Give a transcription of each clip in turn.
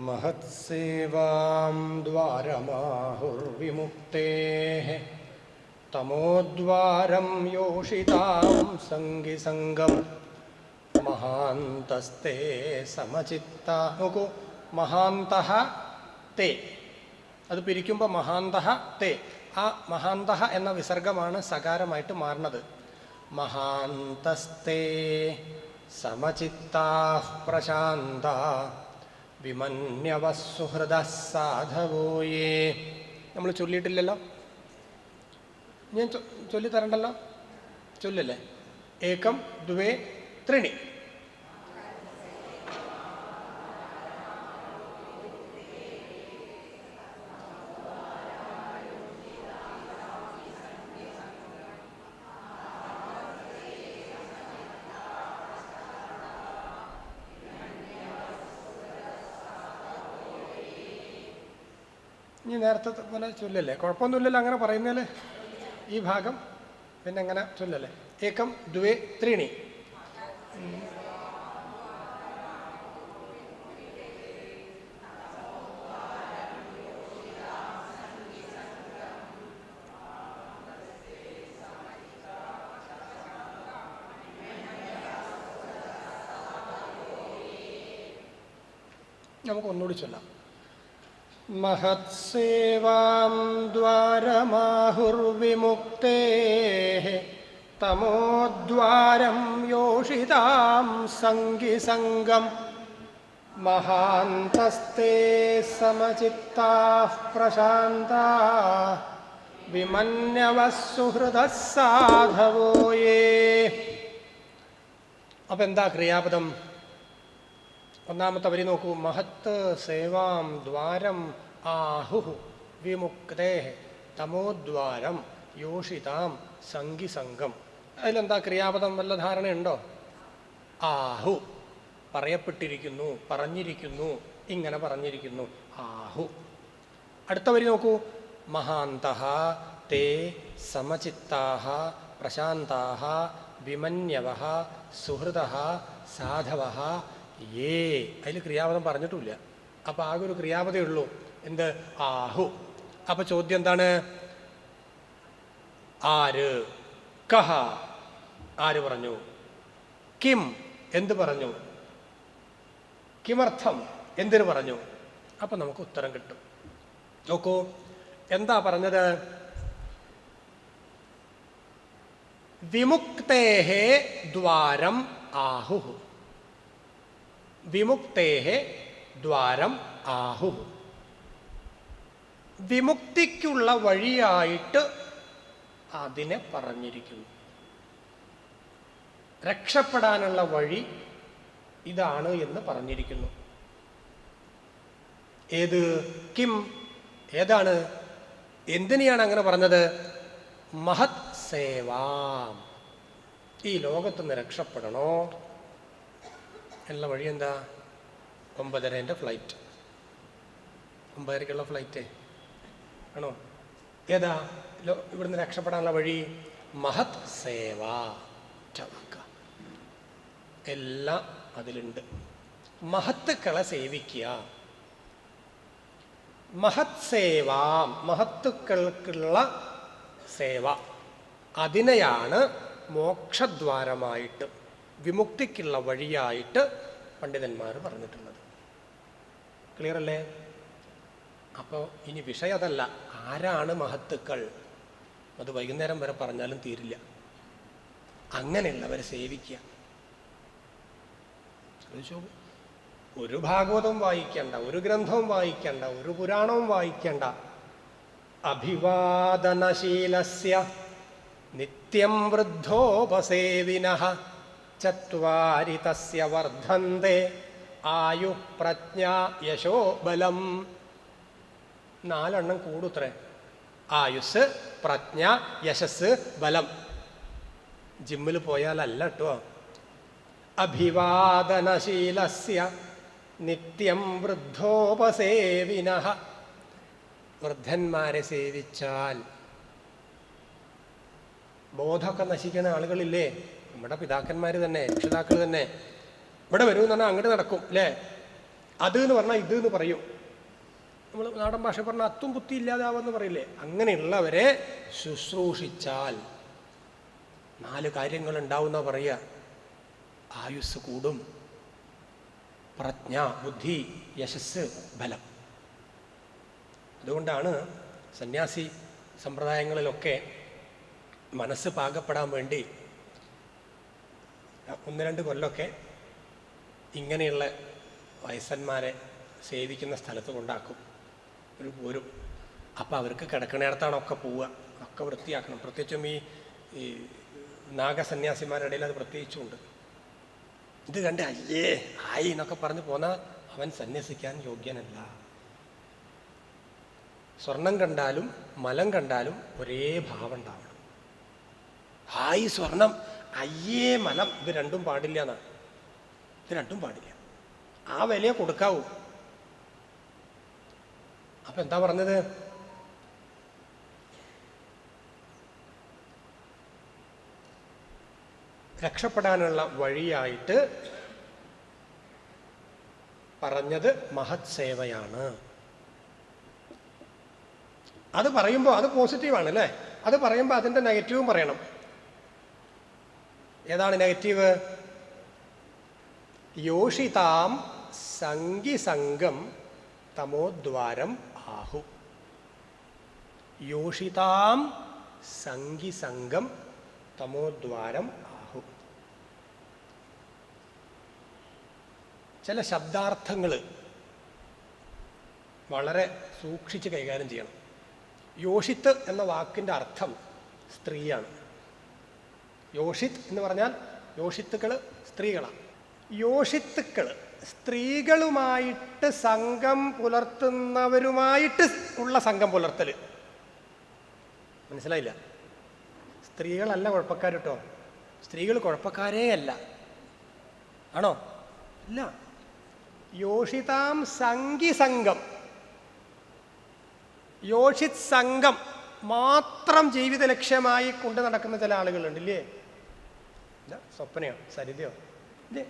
महत्सेवां द्वारमाहुर्विमुक्तेः तमोद्वारं योषितां संगिसंगं महान्तस्ते समचित्ता നോക്കൂ മഹാന്തഃ തേ അത് പിരിക്കുമ്പോൾ മഹാന്തഃ തേ ആ മഹാന്തഃ എന്ന വിസർഗമാണ് സകാരമായിട്ട് മാറുന്നത്. മഹാന്തസ്തേ സമചിത്താഃ പ്രശാന്താ വിമന്യവഃ സുഹൃദഃ സാധവോ യേ. നമ്മൾ ചൊല്ലിയിട്ടില്ലല്ലോ, ഞാൻ ചൊല്ലിത്തരണ്ടല്ലോ, ചൊല്ലല്ലേ? ഏകം ദ്വേ ത്രീണി. ഇനി നേരത്തെ പോലെ ചൊല്ലല്ലേ, കുഴപ്പമൊന്നുമില്ലല്ലോ അങ്ങനെ പറയുന്നതിൽ ഈ ഭാഗം. പിന്നെ എങ്ങനെ ചൊല്ലല്ലേ? ഏകം ദ്വേ ത്രീണി. നമുക്ക് ഒന്നുകൂടി ചൊല്ലാം. महत्सेवां द्वारमाहुर्विमुक्तेः तमोद्वारं योषितां संगिसंगं महान्तस्ते समचित्ताः प्रशान्ताः विमन्यवः सुहृदः साधवो ये. അപ്പം എന്താ ക്രിയാപദം? ഒന്നാമത്തെ വരി നോക്കൂ. മഹത്ത് സേവാം ദ്വാരം ആഹുഹു വിമുക്തേഃ തമോദ്വാരം യോഷിതാം സംഗിസംഗം. അതിലെന്താ ക്രിയാപദം? വല്ല ധാരണയുണ്ടോ? ആഹു പറയപ്പെട്ടിരിക്കുന്നു, പറഞ്ഞിരിക്കുന്നു, ഇങ്ങനെ പറഞ്ഞിരിക്കുന്നു. ആഹു. അടുത്ത വരി നോക്കൂ. മഹാന്തഃ തേ സമചിത്താഃ പ്രശാന്താഃ വിമന്യവഃ സുഹൃദഃ സാധവഃ യേ. അതിൽ ക്രിയാപദം പറഞ്ഞിട്ടില്ല. അപ്പം ആകെ ഒരു ക്രിയാപദമേ ഉള്ളൂ. എന്ത്? ആഹു. അപ്പം ചോദ്യം എന്താണ്? ആര്? കഹ ആര് പറഞ്ഞു? കിം എന്ത് പറഞ്ഞു? കിമർത്ഥം എന്തിനു പറഞ്ഞു? അപ്പം നമുക്ക് ഉത്തരം കിട്ടും. നോക്കൂ, എന്താ പറഞ്ഞത്? വിമുക്തേഃ ദ്വാരം ആഹുഹു. വിമുക്തേഃ ദ്വാരം ആഹുഹു. വിമുക്തിക്കുള്ള വഴിയായിട്ട് അതിനെ പറഞ്ഞിരിക്കുന്നു. രക്ഷപ്പെടാനുള്ള വഴി ഇതാണ് എന്ന് പറഞ്ഞിരിക്കുന്നു. ഏത്? കിം. ഏതാണ്? എന്തിനെയാണ് അങ്ങനെ പറഞ്ഞത്? മഹത് സേവാം. ഈ ലോകത്തുനിന്ന് രക്ഷപ്പെടണോ ഉള്ള വഴി എന്താ? 9:30 ഫ്ലൈറ്റ്. 9:30 ഫ്ലൈറ്റ് ആണോ? ഏതാ ഇവിടുന്ന് രക്ഷപ്പെടാനുള്ള വഴി? മഹത് സേവ. എല്ലാം അതിലുണ്ട്. മഹത്തുക്കളെ സേവിക്കുക. മഹത് സേവ, മഹത്തുക്കൾക്കുള്ള സേവ, അതിനെയാണ് മോക്ഷദ്വാരമായിട്ട്, വിമുക്തിക്കുള്ള വഴിയായിട്ട് പണ്ഡിതന്മാർ പറഞ്ഞിട്ടുള്ളത്. ക്ലിയർ അല്ലേ? അപ്പോൾ ഇനി വിഷയം അതല്ല. ആരാണ് മഹത്തുക്കൾ? അത് വൈകുന്നേരം വരെ പറഞ്ഞാലും തീരില്ല. അങ്ങനെയുള്ളവരെ സേവിക്കുക. ഒരു ഭാഗവതവും വായിക്കേണ്ട, ഒരു ഗ്രന്ഥവും വായിക്കേണ്ട, ഒരു പുരാണവും വായിക്കേണ്ട. അഭിവാദനശീലസ്യ നിത്യം വൃദ്ധോപസേവിനഃ ചത്വാരി തസ്യ വർദ്ധന്തെ ആയു പ്രജ്ഞാ യശോ ബലം. 4 കൂടുത്രേ. ആയുസ്, പ്രജ്ഞ, യശസ്, ബലം. ജിമ്മിൽ പോയാലല്ല കേട്ടോ. അഭിവാദനശീലസ്യ നിത്യം വൃദ്ധോപസേവിനഃ. വൃദ്ധന്മാരെ സേവിച്ചാൽ ബോധമൊക്കെ നശിക്കുന്ന ആളുകളില്ലേ? നമ്മുടെ പിതാക്കന്മാർ തന്നെ, രക്ഷിതാക്കൾ തന്നെ. ഇവിടെ വരൂ എന്ന് പറഞ്ഞാൽ അങ്ങോട്ട് നടക്കും അല്ലേ? അത് എന്ന് പറഞ്ഞാൽ ഇത് എന്ന് പറയും. നമ്മൾ നാടൻ ഭാഷ പറഞ്ഞാൽ അത്തും പുത്തി ഇല്ലാതാവെന്ന് പറയില്ലേ, അങ്ങനെയുള്ളവരെ ശുശ്രൂഷിച്ചാൽ 4 കാര്യങ്ങളുണ്ടാവുന്ന പറയുക. ആയുസ് കൂടും, പ്രജ്ഞ, ബുദ്ധി, യശസ്, ബലം. അതുകൊണ്ടാണ് സന്യാസി സമ്പ്രദായങ്ങളിലൊക്കെ മനസ്സ് പാകപ്പെടാൻ വേണ്ടി 1-2 കൊല്ലമൊക്കെ ഇങ്ങനെയുള്ള വയസ്സന്മാരെ സേവിക്കുന്ന സ്ഥലത്ത് കൊണ്ടാക്കും, ഒരു പോരും. അപ്പം അവർക്ക് കിടക്കണേടത്താണ് ഒക്കെ പോവുക, ഒക്കെ വൃത്തിയാക്കണം. പ്രത്യേകിച്ചും ഈ നാഗസന്യാസിമാരുടെ ഇടയിൽ അത് പ്രത്യേകിച്ചുണ്ട്. ഇത് കണ്ട് അയ്യേ ആയി എന്നൊക്കെ പറഞ്ഞ് പോന്നാൽ അവൻ സന്യസിക്കാൻ യോഗ്യനല്ല. സ്വർണം കണ്ടാലും മലം കണ്ടാലും ഒരേ ഭാവം ഉണ്ടാവണം. ഹായ് സ്വർണം, അയ്യേ മലം, ഇത് രണ്ടും പാടില്ല എന്നാണ്. ഇത് രണ്ടും പാടില്ല, ആ വിലയെ കൊടുക്കാവൂ. അപ്പൊ എന്താ പറഞ്ഞത്? രക്ഷപ്പെടാനുള്ള വഴിയായിട്ട് പറഞ്ഞത് മഹത് സേവയാണ്. അത് പറയുമ്പോൾ അത് പോസിറ്റീവാണ് അല്ലേ? അത് പറയുമ്പോൾ അതിൻ്റെ നെഗറ്റീവും പറയണം. ഏതാണ് നെഗറ്റീവ്? യോഷിതാം സംഗിസംഗം തമോദ്വാരം ആഹു. യോഷിതാം സംഗിസംഗം തമോദ്വാരം ആഹു. ചില ശബ്ദാർത്ഥങ്ങൾ വളരെ സൂക്ഷിച്ച് കൈകാര്യം ചെയ്യണം. യോഷിത്ത് എന്ന വാക്കിൻ്റെ അർത്ഥം സ്ത്രീയാണ്. യോഷിത്ത് എന്ന് പറഞ്ഞാൽ യോഷിത്തുക്കൾ സ്ത്രീകളാണ്. യോഷിത്തുക്കൾ സ്ത്രീകളുമായിട്ട് സംഘം പുലർത്തുന്നവരുമായിട്ട് ഉള്ള സംഘം പുലർത്തൽ. മനസ്സിലായില്ല? സ്ത്രീകളല്ല കുഴപ്പക്കാർ കേട്ടോ, സ്ത്രീകൾ കുഴപ്പക്കാരേ അല്ല. ആണോ? ഇല്ല. യോഷിതാം സംഘിസംഘം, യോഷിത് സംഘം മാത്രം ജീവിത ലക്ഷ്യമായി കൊണ്ട് നടക്കുന്ന ചില ആളുകളുണ്ട് ഇല്ലേ? സ്വപ്നയോ സരിതയോ ഇല്ലേ?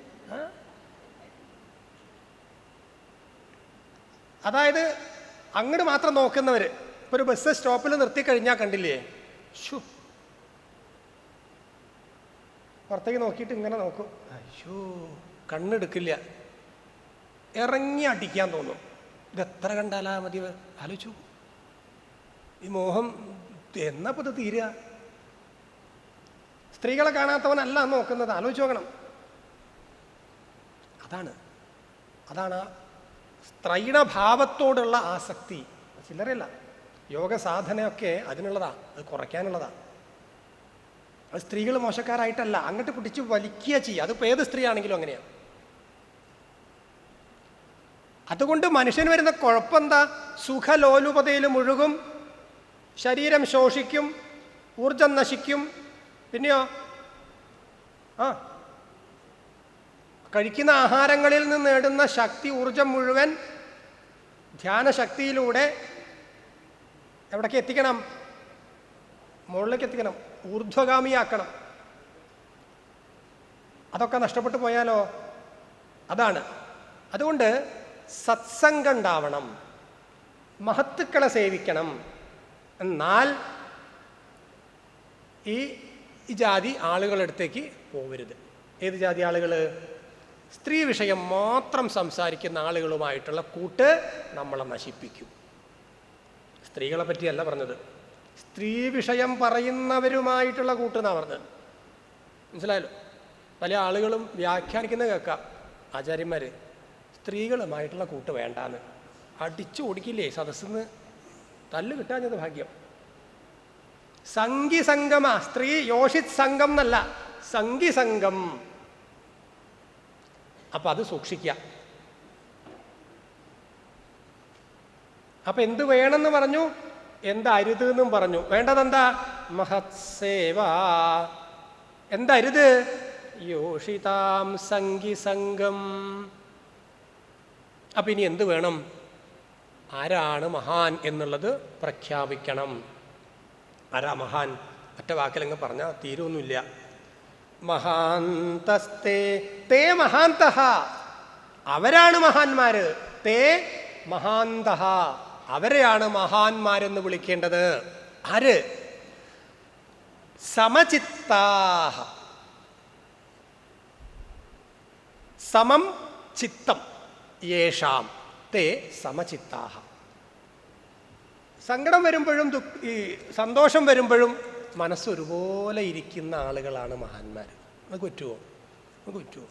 അതായത് അങ്ങോട്ട് മാത്രം നോക്കുന്നവർ. ഇപ്പൊ ഒരു ബസ് സ്റ്റോപ്പിൽ നിർത്തി കഴിഞ്ഞാൽ കണ്ടില്ലേ, ഷു പുറത്തേക്ക് നോക്കിയിട്ട് ഇങ്ങനെ നോക്കും, അയ്യോ കണ്ണെടുക്കില്ല, ഇറങ്ങി അടിക്കാൻ തോന്നും. ഇതെത്ര കണ്ടാലാ മതി? ആലോചിച്ചു, ഈ മോഹം എന്നപ്പോൾ ഇത് തീരുക? സ്ത്രീകളെ കാണാത്തവനല്ല നോക്കുന്നത്, ആലോചിച്ച് നോക്കണം. അതാണ് ആ സ്ത്രൈണഭാവത്തോടുള്ള ആസക്തി. ചില്ലറയല്ല. യോഗ സാധനയൊക്കെ അതിനുള്ളതാ, അത് കുറയ്ക്കാനുള്ളതാ. അത് സ്ത്രീകൾ മോശക്കാരായിട്ടല്ല, അങ്ങോട്ട് പിടിച്ച് വലിക്കുക ചെയ്യുക. അതിപ്പോൾ ഏത് സ്ത്രീ ആണെങ്കിലും അങ്ങനെയാണ്. അതുകൊണ്ട് മനുഷ്യന് വരുന്ന കുഴപ്പമെന്താ? സുഖലോലുപതയിൽ മുഴുകും, ശരീരം ശോഷിക്കും, ഊർജം നശിക്കും. പിന്നെയോ കഴിക്കുന്ന ആഹാരങ്ങളിൽ നിന്ന് നേടുന്ന ശക്തി, ഊർജം മുഴുവൻ ധ്യാനശക്തിയിലൂടെ എവിടേക്ക് എത്തിക്കണം? മുകളിലേക്ക് എത്തിക്കണം, ഊർധ്വഗാമിയാക്കണം. അതൊക്കെ നഷ്ടപ്പെട്ടു പോയാലോ? അതാണ്. അതുകൊണ്ട് സത്സംഗം ഉണ്ടാവണം, മഹത്തുക്കളെ സേവിക്കണം. എന്നാൽ ഈ ജാതി ആളുകളടുത്തേക്ക് പോകരുത്. ഏത് ജാതി ആളുകൾ? സ്ത്രീ വിഷയം മാത്രം സംസാരിക്കുന്ന ആളുകളുമായിട്ടുള്ള കൂട്ട് നമ്മളെ നശിപ്പിക്കും. സ്ത്രീകളെ പറ്റിയല്ല പറഞ്ഞത്, സ്ത്രീ വിഷയം പറയുന്നവരുമായിട്ടുള്ള കൂട്ട് എന്നാണ് പറഞ്ഞത്. മനസ്സിലായല്ലോ? പല ആളുകളും വ്യാഖ്യാനിക്കുന്നത് കേൾക്കാം, ആചാര്യന്മാർ സ്ത്രീകളുമായിട്ടുള്ള കൂട്ട് വേണ്ടാന്ന്. അടിച്ചു ഓടിക്കില്ലേ സദസ്സിന്ന്? തല്ല് കിട്ടാഞ്ഞത് ഭാഗ്യം. സംഘിസംഗമ, സ്ത്രീ യോഷിത് സംഘം എന്നല്ല, സംഘിസംഘം. അപ്പൊ അത് സൂക്ഷിക്കുക. അപ്പൊ എന്ത് വേണമെന്ന് പറഞ്ഞു, എന്തരുത് എന്നും പറഞ്ഞു. വേണ്ടതെന്താ? മഹത്സേവ. എന്തരുത്? യോഷിതാം സംഘിസംഘം. അപ്പൊ ഇനി എന്ത് വേണം? ആരാണ് മഹാൻ എന്നുള്ളത് പ്രഖ്യാപിക്കണം. ആരാ മഹാൻ? ഒറ്റ വാക്കിലങ്ങ് പറഞ്ഞാൽ തീരൊന്നുമില്ല. മഹാന്തസ്തേ തേ മഹാന്തഃ, അവരാണ് മഹാന്മാര്. തേ മഹാന്തഃ, അവരെയാണ് മഹാന്മാരെന്ന് വിളിക്കേണ്ടത്. ആര്? സമചിത്താഹ. സമം ചിത്തം യേഷാം തേ സമചിത്താഹ. സങ്കടം വരുമ്പോഴും ഈ സന്തോഷം വരുമ്പോഴും മനസ്സൊരുപോലെ ഇരിക്കുന്ന ആളുകളാണ് മഹാന്മാർ. നമുക്ക് പറ്റുമോ? നമുക്ക് പറ്റുമോ?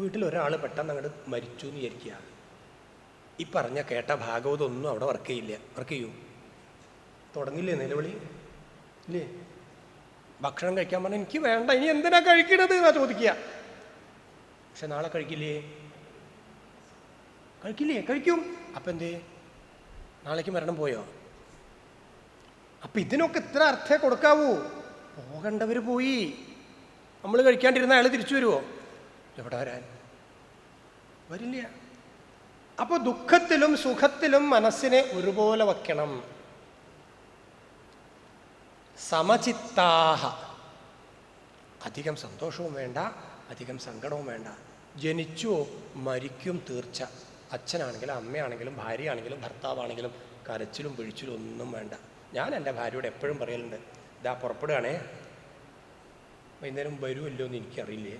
വീട്ടിലൊരാൾ പെട്ടെന്ന് അങ്ങോട്ട് മരിച്ചു എന്ന് വിചാരിക്കുക, ഈ പറഞ്ഞ കേട്ട ഭാഗവതമൊന്നും അവിടെ വർക്ക് ചെയ്യില്ല. വർക്ക് ചെയ്യൂ? തുടങ്ങില്ലേ നിലവിളി? ഇല്ലേ? ഭക്ഷണം കഴിക്കാൻ പറഞ്ഞാൽ എനിക്ക് വേണ്ട, ഇനി എന്തിനാ കഴിക്കണത് എന്നാ ചോദിക്കുക. പക്ഷെ നാളെ കഴിക്കില്ലേ? കഴിക്കില്ലേ? കഴിക്കും. അപ്പം എന്തേ? നാളേക്ക് മരണം പോയോ? അപ്പം ഇതിനൊക്കെ ഇത്ര അർത്ഥേ കൊടുക്കാവൂ. പോകേണ്ടവർ പോയി. നമ്മൾ കഴിക്കാണ്ടിരുന്ന അയാൾ തിരിച്ചു വരുമോ? എവിടെ വരാൻ? വരില്ല. അപ്പോൾ ദുഃഖത്തിലും സുഖത്തിലും മനസ്സിനെ ഒരുപോലെ വയ്ക്കണം. സമചിത്താഹ. അധികം സന്തോഷവും വേണ്ട, അധികം സങ്കടവും വേണ്ട. ജനിച്ചുവോ മരിക്കും തീർച്ച. അച്ഛനാണെങ്കിലും അമ്മയാണെങ്കിലും ഭാര്യയാണെങ്കിലും ഭർത്താവാണെങ്കിലും കരച്ചിലും പിഴിച്ചിലും ഒന്നും വേണ്ട. ഞാൻ എൻ്റെ ഭാര്യയോട് എപ്പോഴും പറയലുണ്ട്, ഇതാ പുറപ്പെടുകയാണേ, വൈകുന്നേരം വരുമല്ലോ എന്ന് എനിക്കറിയില്ലേ,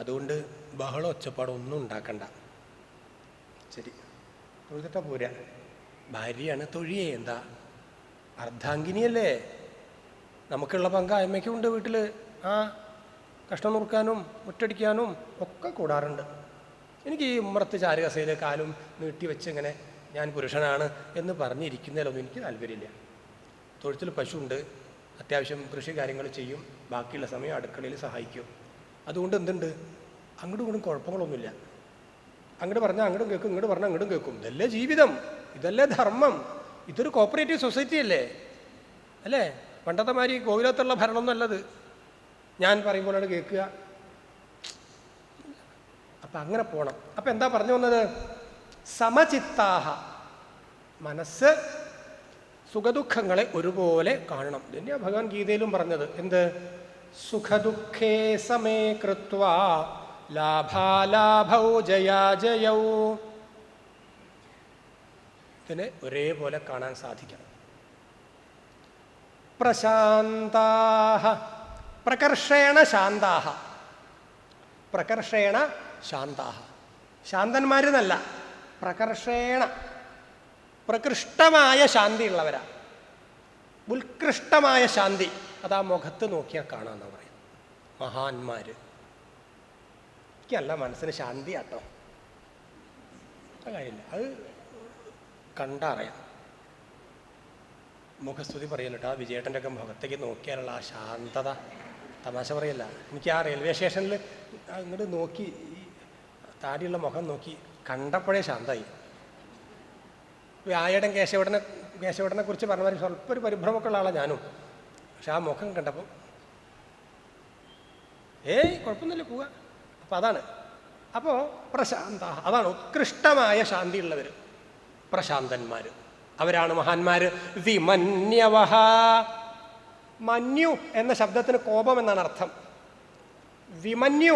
അതുകൊണ്ട് ബഹളം ഒച്ചപ്പാടം ഒന്നും ഉണ്ടാക്കണ്ട. ശരി, തൊഴുതിട്ടാ പോരാ. ഭാര്യയാണ്, തൊഴിയേ, എന്താ അർദ്ധാംഗിനിയല്ലേ, നമുക്കുള്ള പങ്ക് അമ്മയ്ക്കും ഉണ്ട് വീട്ടിൽ. ആ കഷ്ണം നുറുക്കാനും മുറ്റടിക്കാനും ഒക്കെ കൂടാറുണ്ട്. എനിക്ക് ഈ ഉമ്മറത്ത് ചാരുകസയിൽ കാലും നീട്ടി വെച്ച് ഇങ്ങനെ ഞാൻ പുരുഷനാണ് എന്ന് പറഞ്ഞിരിക്കുന്നതിലൊന്നും എനിക്ക് താല്പര്യമില്ല. തൊഴുത്തിൽ പശുവുണ്ട്, അത്യാവശ്യം കൃഷി കാര്യങ്ങൾ ചെയ്യും, ബാക്കിയുള്ള സമയം അടുക്കളയിൽ സഹായിക്കും. അതുകൊണ്ട് എന്തുണ്ട്, അങ്ങോട്ടും ഇങ്ങോട്ടും കുഴപ്പങ്ങളൊന്നുമില്ല. അങ്ങോട്ട് പറഞ്ഞാൽ അങ്ങോട്ടും കേൾക്കും, ഇങ്ങോട്ട് പറഞ്ഞാൽ അങ്ങോട്ടും കേൾക്കും. ഇതല്ലേ ജീവിതം, ഇതല്ലേ ധർമ്മം. ഇതൊരു കോപ്പറേറ്റീവ് സൊസൈറ്റി അല്ലേ? അല്ലേ? പണ്ടത്തെ മാതിരി കോവിലത്തുള്ള ഭരണമൊന്നും അല്ലത്. ഞാൻ പറയുമ്പോഴാണ് കേൾക്കുക. അപ്പം അങ്ങനെ പോകണം. അപ്പം എന്താ പറഞ്ഞു വന്നത്? സമചിത്താഹ. മനസ്സ് സുഖദുഃഖങ്ങളെ ഒരുപോലെ കാണണം. തന്നെയാണ് ഭഗവാൻ ഗീതയിലും പറഞ്ഞത്. എന്ത്? സുഖദുഃഖേ സമേ കൃത്വാ ലാഭാലാഭൗ ജയാജയൗ. ഇതിനെ ഒരേപോലെ കാണാൻ സാധിക്കണം. പ്രശാന്താഹ പ്രകർഷേണ ശാന്താഹ. പ്രകർഷേണ ശാന്താഹ. ശാന്തന്മാരെന്നല്ല, പ്രകർഷേണ, പ്രകൃഷ്ടമായ ശാന്തി ഉള്ളവരാ. ഉത്കൃഷ്ടമായ ശാന്തി അതാ മുഖത്ത് നോക്കിയാൽ കാണാമെന്ന് പറയും മഹാന്മാര്. എനിക്കല്ല, മനസ്സിന് ശാന്തി ആട്ടോ. കാര്യമില്ല, അത് കണ്ടറിയാം. മുഖസ്തുതി പറയല്ലോ കേട്ടോ. ആ വിജയേട്ടൻ്റെ ഒക്കെ മുഖത്തേക്ക് നോക്കിയാലുള്ള ആ ശാന്തത, തമാശ പറയല്ല. എനിക്ക് ആ റെയിൽവേ സ്റ്റേഷനിൽ അങ്ങോട്ട് നോക്കി, ഈ താടിയുള്ള മുഖം നോക്കി കണ്ടപ്പോഴേ ശാന്തമായി. ആയടൻ കേശവടനെ കുറിച്ച് പറഞ്ഞ സ്വല്പം ഒരു പരിഭ്രമമൊക്കെ ഉള്ള ആളാണ് ഞാനും. പക്ഷെ ആ മുഖം കണ്ടപ്പോൾ കുഴപ്പമൊന്നുമില്ല, പോവുക. അപ്പം അതാണ്. അപ്പോൾ പ്രശാന്ത, അതാണ് ഉത്കൃഷ്ടമായ ശാന്തിയുള്ളവർ, പ്രശാന്തന്മാർ. അവരാണ് മഹാന്മാർ. വിമന്യവഹ. മന്യു എന്ന ശബ്ദത്തിന് കോപം എന്നാണ് അർത്ഥം. വിമന്യു,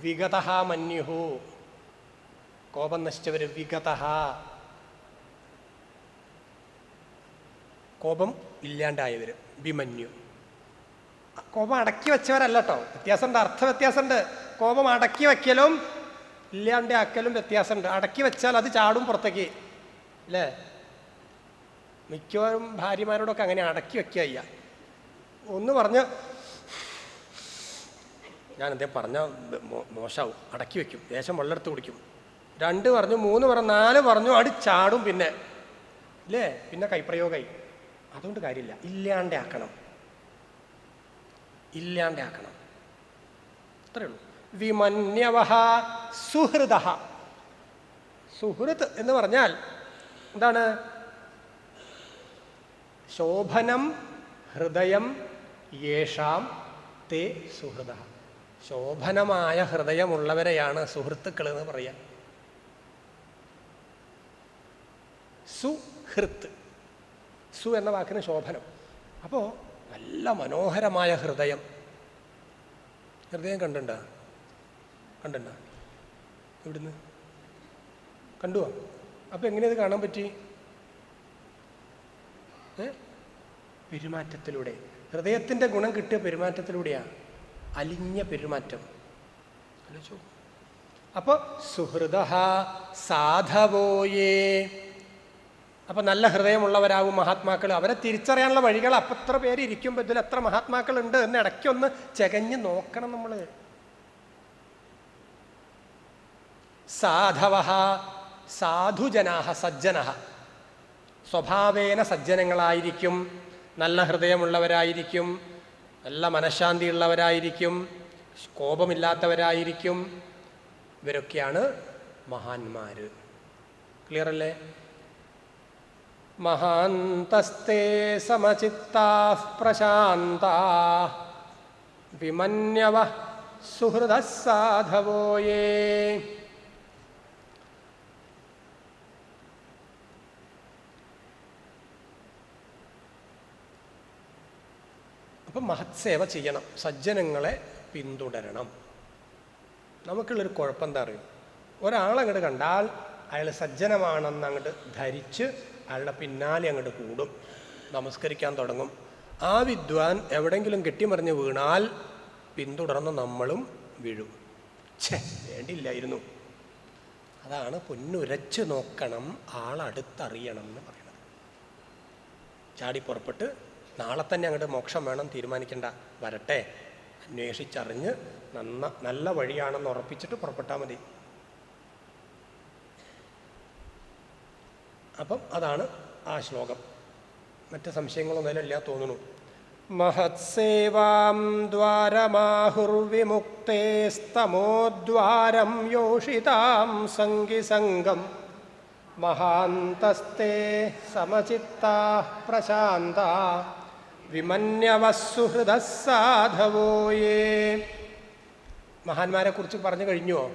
വിഗതഃ മന്യുഹു. കോപം നശിച്ചവർ. വിഗതഃ, കോപം ഇല്ലാണ്ടായവർ. വിമന്യു, കോപം അടക്കി വെച്ചവരല്ല കേട്ടോ. വ്യത്യാസമുണ്ട്, അർത്ഥ വ്യത്യാസമുണ്ട്. കോപം അടക്കി വയ്ക്കലും ഇല്ലാണ്ടാക്കലും വ്യത്യാസമുണ്ട്. അടക്കി വെച്ചാൽ അത് ചാടും പുറത്തേക്ക്, അല്ലേ? മിക്കവാറും ഭാര്യമാരോടൊക്കെ അങ്ങനെ അടക്കി വയ്ക്കുക. ഒന്ന് പറഞ്ഞ് ഞാൻ എന്തേ പറഞ്ഞാൽ മോശമാവും, അടക്കി വയ്ക്കും, ദേശം വെള്ളമെടുത്ത് കുടിക്കും. 2 പറഞ്ഞു, 3 പറഞ്ഞു, 4 പറഞ്ഞു, ചാടും പിന്നെ, അല്ലേ? പിന്നെ കൈപ്രയോഗമായി. അതുകൊണ്ട് കാര്യമില്ല, ഇല്ലാണ്ടാക്കണം, ഇല്ലാണ്ടാക്കണം. അത്രയേ ഉള്ളൂ. വിമന്യവഹ സുഹൃദ. സുഹൃത്ത് എന്ന് പറഞ്ഞാൽ എന്താണ്? ശോഭനം ഹൃദയം യേഷാം തേ സുഹൃദ. ശോഭനമായ ഹൃദയമുള്ളവരെയാണ് സുഹൃത്തുക്കൾ എന്ന് പറയാം. സുഹൃത്ത്, സു എന്ന വാക്കിന് ശോഭനം. അപ്പോൾ നല്ല മനോഹരമായ ഹൃദയം. ഹൃദയം കണ്ടുണ്ടോ? ഇവിടുന്ന് കണ്ടുവോ? അപ്പം എങ്ങനെയത് കാണാൻ പറ്റി? പെരുമാറ്റത്തിലൂടെ. ഹൃദയത്തിൻ്റെ ഗുണം കിട്ടിയ പെരുമാറ്റത്തിലൂടെയാണ്. അലിഞ്ഞ പെരുമാറ്റം. ആലോചിച്ചു. അപ്പോൾ സുഹൃദ സാധവോയേ. അപ്പം നല്ല ഹൃദയമുള്ളവരാകും മഹാത്മാക്കൾ. അവരെ തിരിച്ചറിയാനുള്ള വഴികൾ അപ്പം എത്ര പേര് ഇരിക്കുമ്പോൾ ഇതിൽ എത്ര മഹാത്മാക്കളുണ്ട് എന്ന് ഇടയ്ക്കൊന്ന് ചകഞ്ഞ് നോക്കണം നമ്മൾ. സാധവ സാധുജനാഹ സജ്ജനഃ. സ്വഭാവേന സജ്ജനങ്ങളായിരിക്കും, നല്ല ഹൃദയമുള്ളവരായിരിക്കും, നല്ല മനഃശാന്തിയുള്ളവരായിരിക്കും, കോപമില്ലാത്തവരായിരിക്കും. ഇവരൊക്കെയാണ് മഹാന്മാർ. ക്ലിയർ അല്ലേ? മഹാന്തസ്തേ സമചിത്താഃ പ്രശാന്താഃ വിമന്യവഃ സുഹൃദഃ സാധവോയേ. അപ്പം മഹത്സേവ ചെയ്യണം, സജ്ജനങ്ങളെ പിന്തുടരണം. നമുക്കുള്ളൊരു കുഴപ്പം എന്താ അറിയും? ഒരാളങ്ങോട്ട് കണ്ടാൽ അയാൾ സജ്ജനമാണെന്ന് അങ്ങോട്ട് ധരിച്ച് അയാളുടെ പിന്നാലെ അങ്ങോട്ട് കൂടും, നമസ്കരിക്കാൻ തുടങ്ങും. ആ വിദ്വാൻ എവിടെയെങ്കിലും കെട്ടിമറിഞ്ഞ് വീണാൽ പിന്തുടർന്ന് നമ്മളും വീഴും. വേണ്ടിയില്ലായിരുന്നു. അതാണ് പൊന്നുരച്ച് നോക്കണം, ആളടുത്തറിയണം എന്ന് പറയുന്നത്. ചാടി പുറപ്പെട്ട് നാളെ തന്നെ അങ്ങോട്ട് മോക്ഷം വേണം തീരുമാനിക്കേണ്ട, വരട്ടെ, അന്വേഷിച്ചറിഞ്ഞ് നല്ല വഴിയാണെന്ന് ഉറപ്പിച്ചിട്ട് പുറപ്പെട്ടാൽ മതി. അപ്പം അതാണ് ആ ശ്ലോകം. മറ്റ് സംശയങ്ങളൊന്നും ഇല്ല തോന്നുന്നു. മഹത്സേവാം ദ്വാരമാഹുർവിമുക്തേസ്തമോദ്വാരം യോഷിതാം സംഗിസംഗം മഹാന്തസ്തേ സമചിത്താഃ പ്രശാന്താഃ വിമന്യവഃ സുഹൃദഃ സാധവോയേ. മഹാന്മാരെ കുറിച്ച് പറഞ്ഞു കഴിഞ്ഞുവോ?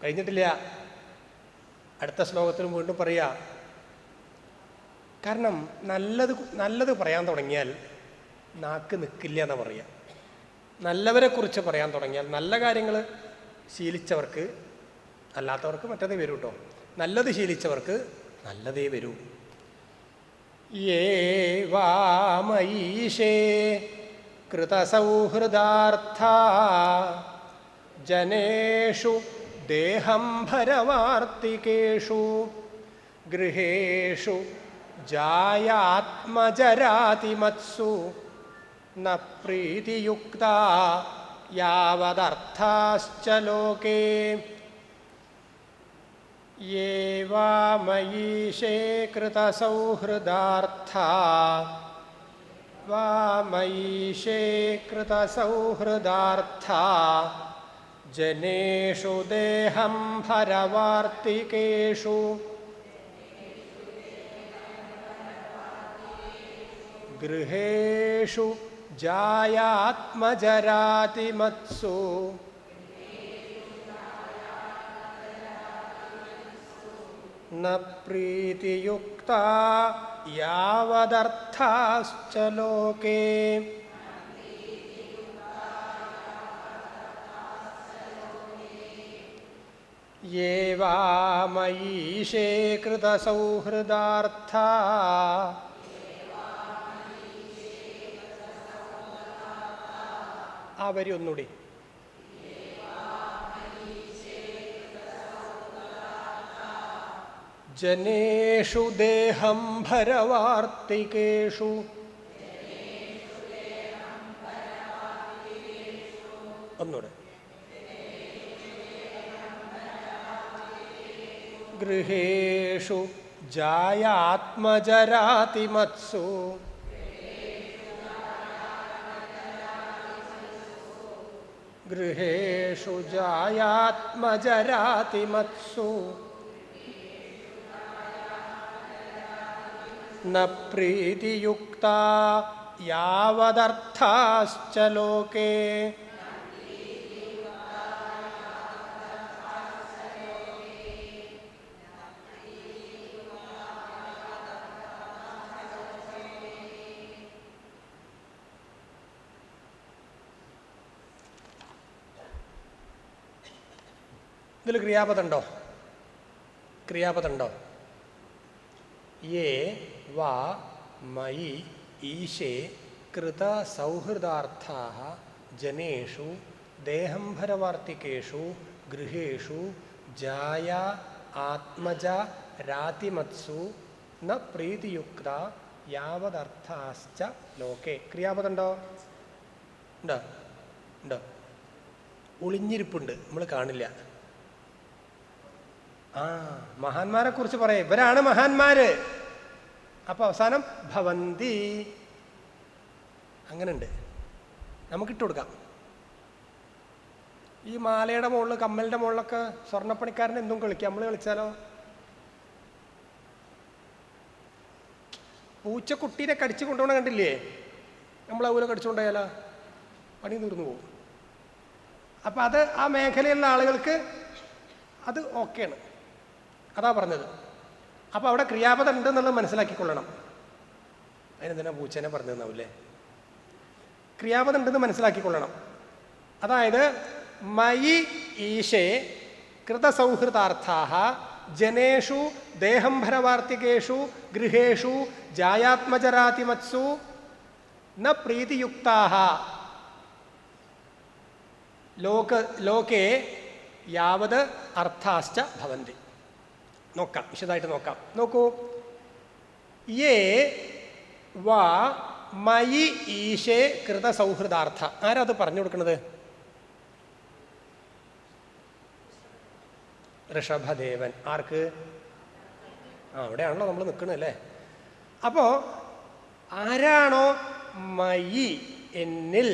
കഴിഞ്ഞിട്ടില്ല. അടുത്ത ശ്ലോകത്തിലും വീണ്ടും പറയുക. കാരണം നല്ലത് പറയാൻ തുടങ്ങിയാൽ നാക്ക് നിൽക്കില്ല എന്നാ പറയുക. നല്ലവരെ കുറിച്ച് പറയാൻ തുടങ്ങിയാൽ, നല്ല കാര്യങ്ങൾ ശീലിച്ചവർക്ക്, അല്ലാത്തവർക്ക് മറ്റതേ വരൂ കേട്ടോ. നല്ലത് ശീലിച്ചവർക്ക് നല്ലതേ വരൂ. യേവാമയീശേ കൃതസൗഹൃദാർത്ഥാ ജനേഷു ദേഹം ഭരവാർത്തികേഷു ഗൃഹേഷു ജായാത്മജരാതിമത്സു ന പ്രീതിയുക്താ യാവദർത്ഥാശ്ച ലോകേ. യേവാമയീശേ കൃതസൗഹൃദാർത്ഥാ വാമയീശേ കൃതസൗഹൃദാർത്ഥാ ജനേഷു ദേഹം ഭരവാർത്തികേഷു ഗൃഹേഷു ജായാത്മജരാതിമത്സു ന പ്രീതിയുക്താ യാവദർത്ഥാശ്ച ലോകേ. യേവാമയീശേ കൃതസൗഹൃദാർത്ഥാ ആ വരി ഒന്നുകൂടി. ജനേഷു ദേഹം ഭരവാർത്തികേഷു. ഒന്നുകൂടെ. ഗൃഹേഷു ജായാത്മജരാതിമത്സു ഗൃഹേഷു ജായാത്മജരാതിമത്സു ന പ്രീതിയുക്താ യാവദർത്ഥാശ്ച ലോകേ. ഇതിൽ ക്രിയാപദമുണ്ടോ? ക്രിയാപദമുണ്ടോ? യേ വാ മയി ഈശേ കൃത സൗഹൃദാർത്ഥാഃ ജനേഷു ദേഹംഭരവാർത്തികേഷു ഗൃഹേഷു ജായ ആത്മജ രാതിമത്സു ന പ്രീതിയുക്ത യാവദർത്ഥാശ്ച ലോകേ. ക്രിയാപദമുണ്ടോ? ഉണ്ടോ? ഉണ്ടോ? ഒളിഞ്ഞിരിപ്പുണ്ട്, നമ്മൾ കാണില്ല. മഹാന്മാരെ കുറിച്ച് പറയാം, ഇവരാണ് മഹാന്മാര്. അപ്പൊ അവസാനം ഭവന്തി അങ്ങനെയുണ്ട്. നമുക്കിട്ട് കൊടുക്കാം. ഈ മാലയുടെ മുകളിൽ, കമ്മലിന്റെ മുകളിലൊക്കെ സ്വർണ്ണപ്പണിക്കാരൻ എന്തും കളിക്കാം. നമ്മൾ കളിച്ചാലോ? പൂച്ചക്കുട്ടീനെ കടിച്ചു കൊണ്ടുപോകണ കണ്ടില്ലേ? നമ്മളതുപോലെ കടിച്ചുകൊണ്ടുപോയാലോ പണി തീർന്നു പോകും. അപ്പൊ അത് ആ മേഖലയിലുള്ള ആളുകൾക്ക് അത് ഓക്കെയാണ്. അതാ പറഞ്ഞത്. അപ്പൊ അവിടെ ക്രിയാപദം ഉണ്ട് എന്നുള്ളത് മനസ്സിലാക്കിക്കൊള്ളണം. അതിനെന്തിനാ പൂച്ചേനെ പറഞ്ഞു തന്നാവൂല്ലേ? ക്രിയാപദം ഉണ്ടെന്ന് മനസ്സിലാക്കിക്കൊള്ളണം. അതായത് മയി ഈശേ കൃതസൗഹൃദാർത്ഥാഃ ജനേഷു ദേഹംഭരവാർത്തികേഷു ഗൃഹേഷു ജായാത്മജരാതിമത്സു ന പ്രീതിയുക്താഃ ലോകേ യാവത് അർത്ഥാശ്ച ഭവന്തി. നോക്കാം, വിശദമായിട്ട് നോക്കാം. നോക്കൂ. യേ വാ മയി ഈശേ കൃത സൗഹൃദാർത്ഥ. ആരാ അത് പറഞ്ഞു കൊടുക്കുന്നത്? ഋഷഭദേവൻ. ആർക്ക്? അവിടെയാണല്ലോ നമ്മൾ നിൽക്കണല്ലേ. അപ്പോ ആരാണോ മയി എന്നിൽ,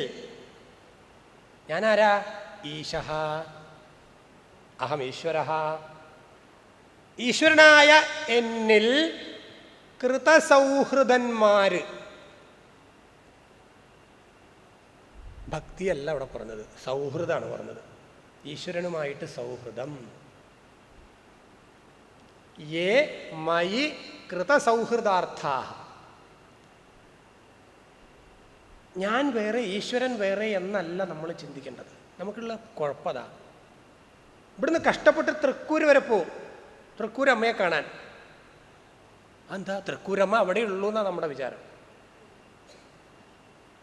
ഞാനാരാ? ഈശഃ അഹം ഈശ്വരഃ. ഈശ്വരനായ എന്നിൽ കൃതസൗഹൃദന്മാര്. ഭക്തിയല്ല അവിടെ പറഞ്ഞത്, സൗഹൃദമാണ് പറഞ്ഞത്. ഈശ്വരനുമായിട്ട് സൗഹൃദം. യേ മയി കൃതസൗഹൃദാർത്ഥാഃ. ഞാൻ വേറെ ഈശ്വരൻ വേറെ എന്നല്ല നമ്മൾ ചിന്തിക്കേണ്ടത്. നമുക്കുള്ള കുഴപ്പതാ. ഇവിടുന്ന് കഷ്ടപ്പെട്ട് തൃക്കൂർ വരെ പോവും, തൃക്കൂരമ്മയെ കാണാൻ. എന്താ തൃക്കൂരമ്മ അവിടെ ഉള്ളൂ എന്നാ നമ്മുടെ വിചാരം.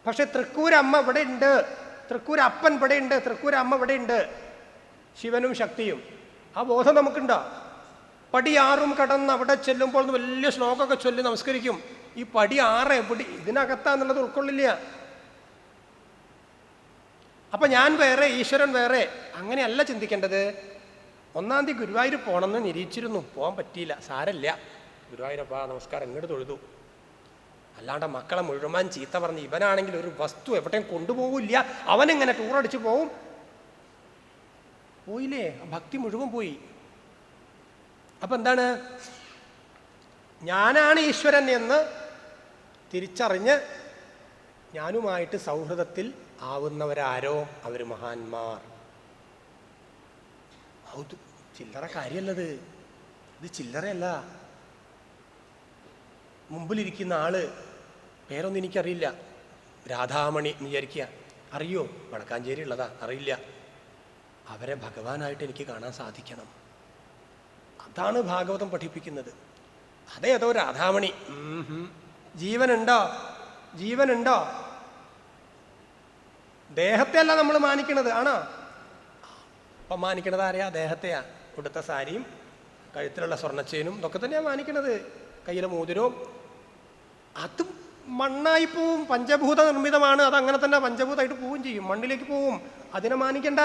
പക്ഷെ തൃക്കൂരമ്മ ഇവിടെ ഉണ്ട്, തൃക്കൂരപ്പൻ ഇവിടെ ഉണ്ട്, തൃക്കൂരമ്മ ഇവിടെ ഉണ്ട്. ശിവനും ശക്തിയും. ആ ബോധം നമുക്കുണ്ടോ? പടി 6 കടന്ന് അവിടെ ചെല്ലുമ്പോൾ വലിയ ശ്ലോകമൊക്കെ ചൊല്ലി നമസ്കരിക്കും. ഈ പടി 6 എവിടെ ഇതിനകത്താന്നുള്ളത് ഉൾക്കൊള്ളില്ല. അപ്പൊ ഞാൻ വേറെ ഈശ്വരൻ വേറെ അങ്ങനെയല്ല ചിന്തിക്കേണ്ടത്. 1-ാം തീയതി ഗുരുവായൂർ പോകണമെന്ന് നിരീക്ഷിച്ചിരുന്നു, പോകാൻ പറ്റിയില്ല. സാരല്ല, ഗുരുവായൂരപ്പാ നമസ്കാരം ഇങ്ങോട്ട് തൊഴുതു. അല്ലാണ്ട് മക്കളെ മുഴുവൻ ചീത്ത പറഞ്ഞ്, ഇവനാണെങ്കിൽ ഒരു വസ്തു എവിടെയും കൊണ്ടുപോകില്ല, അവനെങ്ങനെ ടൂറടിച്ച് പോവും. പോയില്ലേ, ഭക്തി മുഴുവൻ പോയി. അപ്പൊ എന്താണ്? ഞാനാണ് ഈശ്വരൻ എന്ന് തിരിച്ചറിഞ്ഞ് ഞാനുമായിട്ട് സൗഹൃദത്തിൽ ആവുന്നവരാരോ അവർ മഹാന്മാർ. ചില്ലറ കാര്യല്ലത്, ഇത് ചില്ലറയല്ല. മുമ്പിലിരിക്കുന്ന ആള് പേരൊന്നും എനിക്കറിയില്ല, രാധാമണി എന്ന് വിചാരിക്കുക. അറിയോ? വടക്കാഞ്ചേരി ഉള്ളതാ, അറിയില്ല. അവരെ ഭഗവാനായിട്ട് എനിക്ക് കാണാൻ സാധിക്കണം. അതാണ് ഭാഗവതം പഠിപ്പിക്കുന്നത്. അതേതോ രാധാമണി. ജീവനുണ്ടോ? ജീവനുണ്ടോ? ദേഹത്തെ അല്ല നമ്മൾ മാനിക്കണത്, ആണോ? അപ്പം മാനിക്കണത് ആരെയാ? ദേഹത്തെയാ. ഉടുത്ത സാരിയും കഴുത്തിലുള്ള സ്വർണ്ണച്ചേനും ഇതൊക്കെ തന്നെയാ മാനിക്കണത്, കയ്യിലെ മോതിരവും. അതും മണ്ണായി പോവും, പഞ്ചഭൂത നിർമ്മിതമാണ്. അതങ്ങനെ തന്നെ പഞ്ചഭൂതമായിട്ട് പോവുകയും ചെയ്യും, മണ്ണിലേക്ക് പോവും. അതിനെ മാനിക്കണ്ട,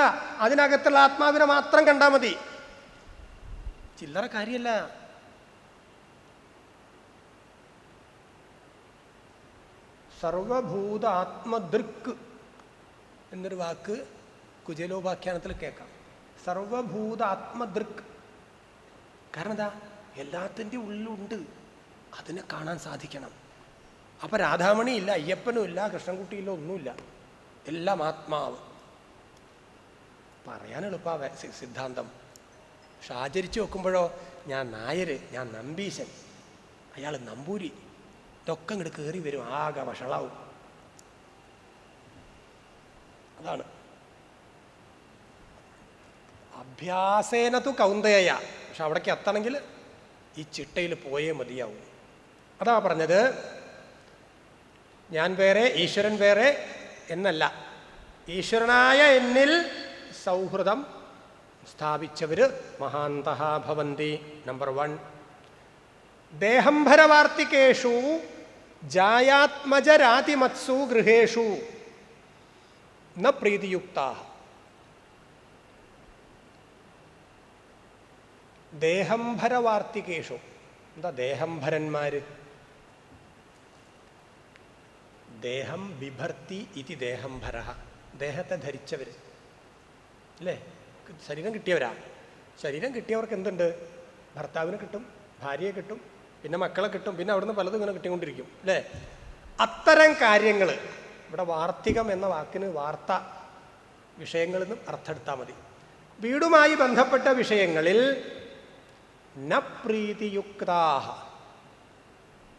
അതിനകത്തുള്ള ആത്മാവിനെ മാത്രം കണ്ടാൽ മതി. ചില്ലറ കാര്യല്ല. സർവഭൂത ആത്മദൃക്ക് എന്നൊരു വാക്ക് കുചേലോപാഖ്യാനത്തിൽ കേൾക്കാം. സർവഭൂത ആത്മദൃക്ക്. കാരണം എന്താ? എല്ലാത്തിൻ്റെ ഉള്ളിലുണ്ട്, അതിനെ കാണാൻ സാധിക്കണം. അപ്പൊ രാധാമണി ഇല്ല, അയ്യപ്പനും ഇല്ല, കൃഷ്ണൻകുട്ടിയില്ല, ഒന്നുമില്ല. എല്ലാം ആത്മാവ്. പറയാൻ എളുപ്പാ സിദ്ധാന്തം. പക്ഷെ ആചരിച്ചു വെക്കുമ്പോഴോ, ഞാൻ നായര്, ഞാൻ നമ്പീശൻ, അയാൾ നമ്പൂരി, ഇതൊക്കെ ഇങ്ങോട്ട് കയറി വരും, ആകെ വഷളാവും. അതാണ് അഭ്യാസേന തു കൗന്ദയ. പക്ഷെ അവിടേക്ക് എത്തണമെങ്കിൽ ഈ ചിട്ടയിൽ പോയേ മതിയാവും. അതാ പറഞ്ഞത്, ഞാൻ വേറെ ഈശ്വരൻ വേറെ എന്നല്ല. ഈശ്വരനായ എന്നിൽ സൗഹൃദം സ്ഥാപിച്ചവര് മഹാന്തഃ ഭവന്തി. നമ്പർ 1. ദേഹംഭരവാർത്തികേഷു ജായാത്മജരാതിമത്സു ഗൃഹേഷു ന പ്രീതിയുക്താഃ. ദേഹംഭരവാർത്തികേഷു എന്താ ദേഹംഭരന്മാര്? ദേഹം ബിഭർത്തി ഇതി ദേഹംഭര. ദേഹത്തെ ധരിച്ചവര് അല്ലേ? ശരീരം കിട്ടിയവരാ. ശരീരം കിട്ടിയവർക്ക് എന്തുണ്ട്? ഭർത്താവിനെ കിട്ടും, ഭാര്യയെ കിട്ടും, പിന്നെ മക്കളെ കിട്ടും, പിന്നെ അവിടുന്ന് പലതും ഇങ്ങനെ കിട്ടിക്കൊണ്ടിരിക്കും അല്ലേ? അത്തരം കാര്യങ്ങൾ ഇവിടെ വാർത്തികം എന്ന വാക്കിന് വാർത്ത വിഷയങ്ങളിൽ നിന്നും അർത്ഥമെടുത്താൽ മതി. വീടുമായി ബന്ധപ്പെട്ട വിഷയങ്ങളിൽ ന പ്രീതിയുക്താഹ,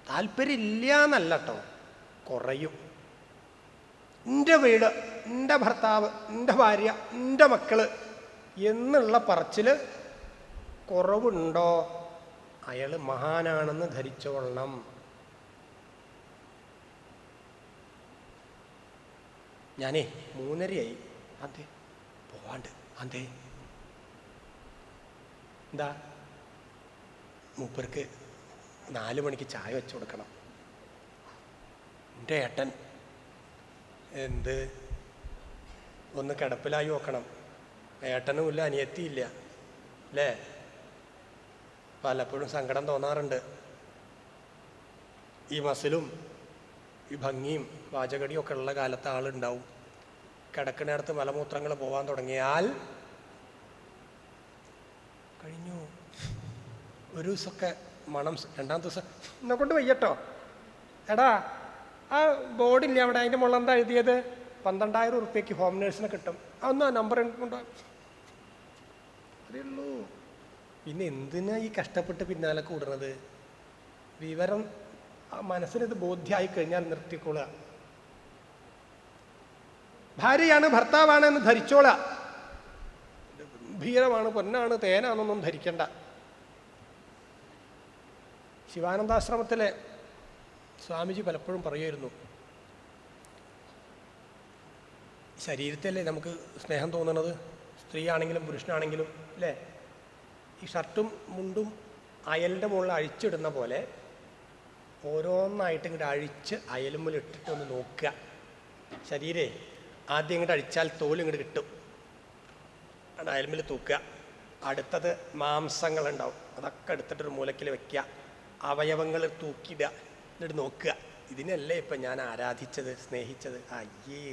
താല്പര്യമില്ല എന്നല്ല കേട്ടോ, കുറയും. എൻ്റെ വീട്, എൻ്റെ ഭർത്താവ്, എൻ്റെ ഭാര്യ, എൻ്റെ മക്കള് എന്നുള്ള പറച്ചില് കുറവുണ്ടോ, അയാൾ മഹാനാണെന്ന് ധരിച്ചോളണം. ഞാനേ 3:30 അതെ പോവാണ്ട്. അതെ എന്താ? മൂപ്പർക്ക് 4 മണിക്ക് ചായ വെച്ചു കൊടുക്കണം. എൻ്റെ ഏട്ടൻ എന്ത് ഒന്ന് കിടപ്പിലായി നോക്കണം. ഏട്ടനും ഇല്ല, അനിയത്തിയില്ല അല്ലേ? പലപ്പോഴും സങ്കടം തോന്നാറുണ്ട്. ഈ മസിലും ഈ ഭംഗിയും വാചകടിയും ഒക്കെ ഉള്ള കാലത്ത് ആളുണ്ടാവും. കിടക്കുന്നിടത്ത് മലമൂത്രങ്ങൾ പോകാൻ തുടങ്ങിയാൽ കഴിഞ്ഞു. ഒരു ദിവസമൊക്കെ മണം, 2-ാമത്തെ ദിവസം എന്നെ കൊണ്ട് വയ്യട്ടോ, എടാ ആ ബോർഡില്ല അവിടെ, അതിൻ്റെ മുകളിൽ എന്താ എഴുതിയത്? 12,000 ഉറുപ്പ്യക്ക് ഹോം നേഴ്സിനെ കിട്ടും. അതൊന്നും ആ നമ്പർ കൊണ്ട് അതേ ഉള്ളൂ. പിന്നെ എന്തിനാ ഈ കഷ്ടപ്പെട്ട് പിന്നാലെ കൂടുന്നത്? വിവരം മനസ്സിനിത് ബോധ്യമായി കഴിഞ്ഞാൽ നിർത്തിക്കൊള്ളുക. ഭാര്യയാണ് ഭർത്താവാണ് എന്ന് ധരിച്ചോളാം. ഗംഭീരമാണ്, പൊന്നാണ്, തേനാണെന്നൊന്നും ധരിക്കണ്ട. ശിവാനന്ദാശ്രമത്തിലെ സ്വാമിജി പലപ്പോഴും പറയുമായിരുന്നു, ശരീരത്തിലല്ലേ നമുക്ക് സ്നേഹം തോന്നുന്നത്, സ്ത്രീ ആണെങ്കിലും പുരുഷനാണെങ്കിലും അല്ലേ? ഈ ഷർട്ടും മുണ്ടും അയലിൻ്റെ മുകളിൽ അഴിച്ചിടുന്ന പോലെ ഓരോന്നായിട്ട് ഇങ്ങോട്ട് അഴിച്ച് അയലുമ്മിൽ ഇട്ടിട്ട് ഒന്ന് നോക്കുക. ശരീരേ ആദ്യം ഇങ്ങോട്ട് അഴിച്ചാൽ തോൽ ഇങ്ങോട്ട് കിട്ടും, അത് അയലുമ്മിൽ തൂക്കുക. അടുത്തത് മാംസങ്ങളുണ്ടാവും, അതൊക്കെ എടുത്തിട്ടൊരു മൂലക്കിൽ വെക്കുക. അവയവങ്ങൾ തൂക്കിയിടുക, എന്നിട്ട് നോക്കുക. ഇതിനല്ലേ ഇപ്പം ഞാൻ ആരാധിച്ചത്, സ്നേഹിച്ചത്? അയ്യേ,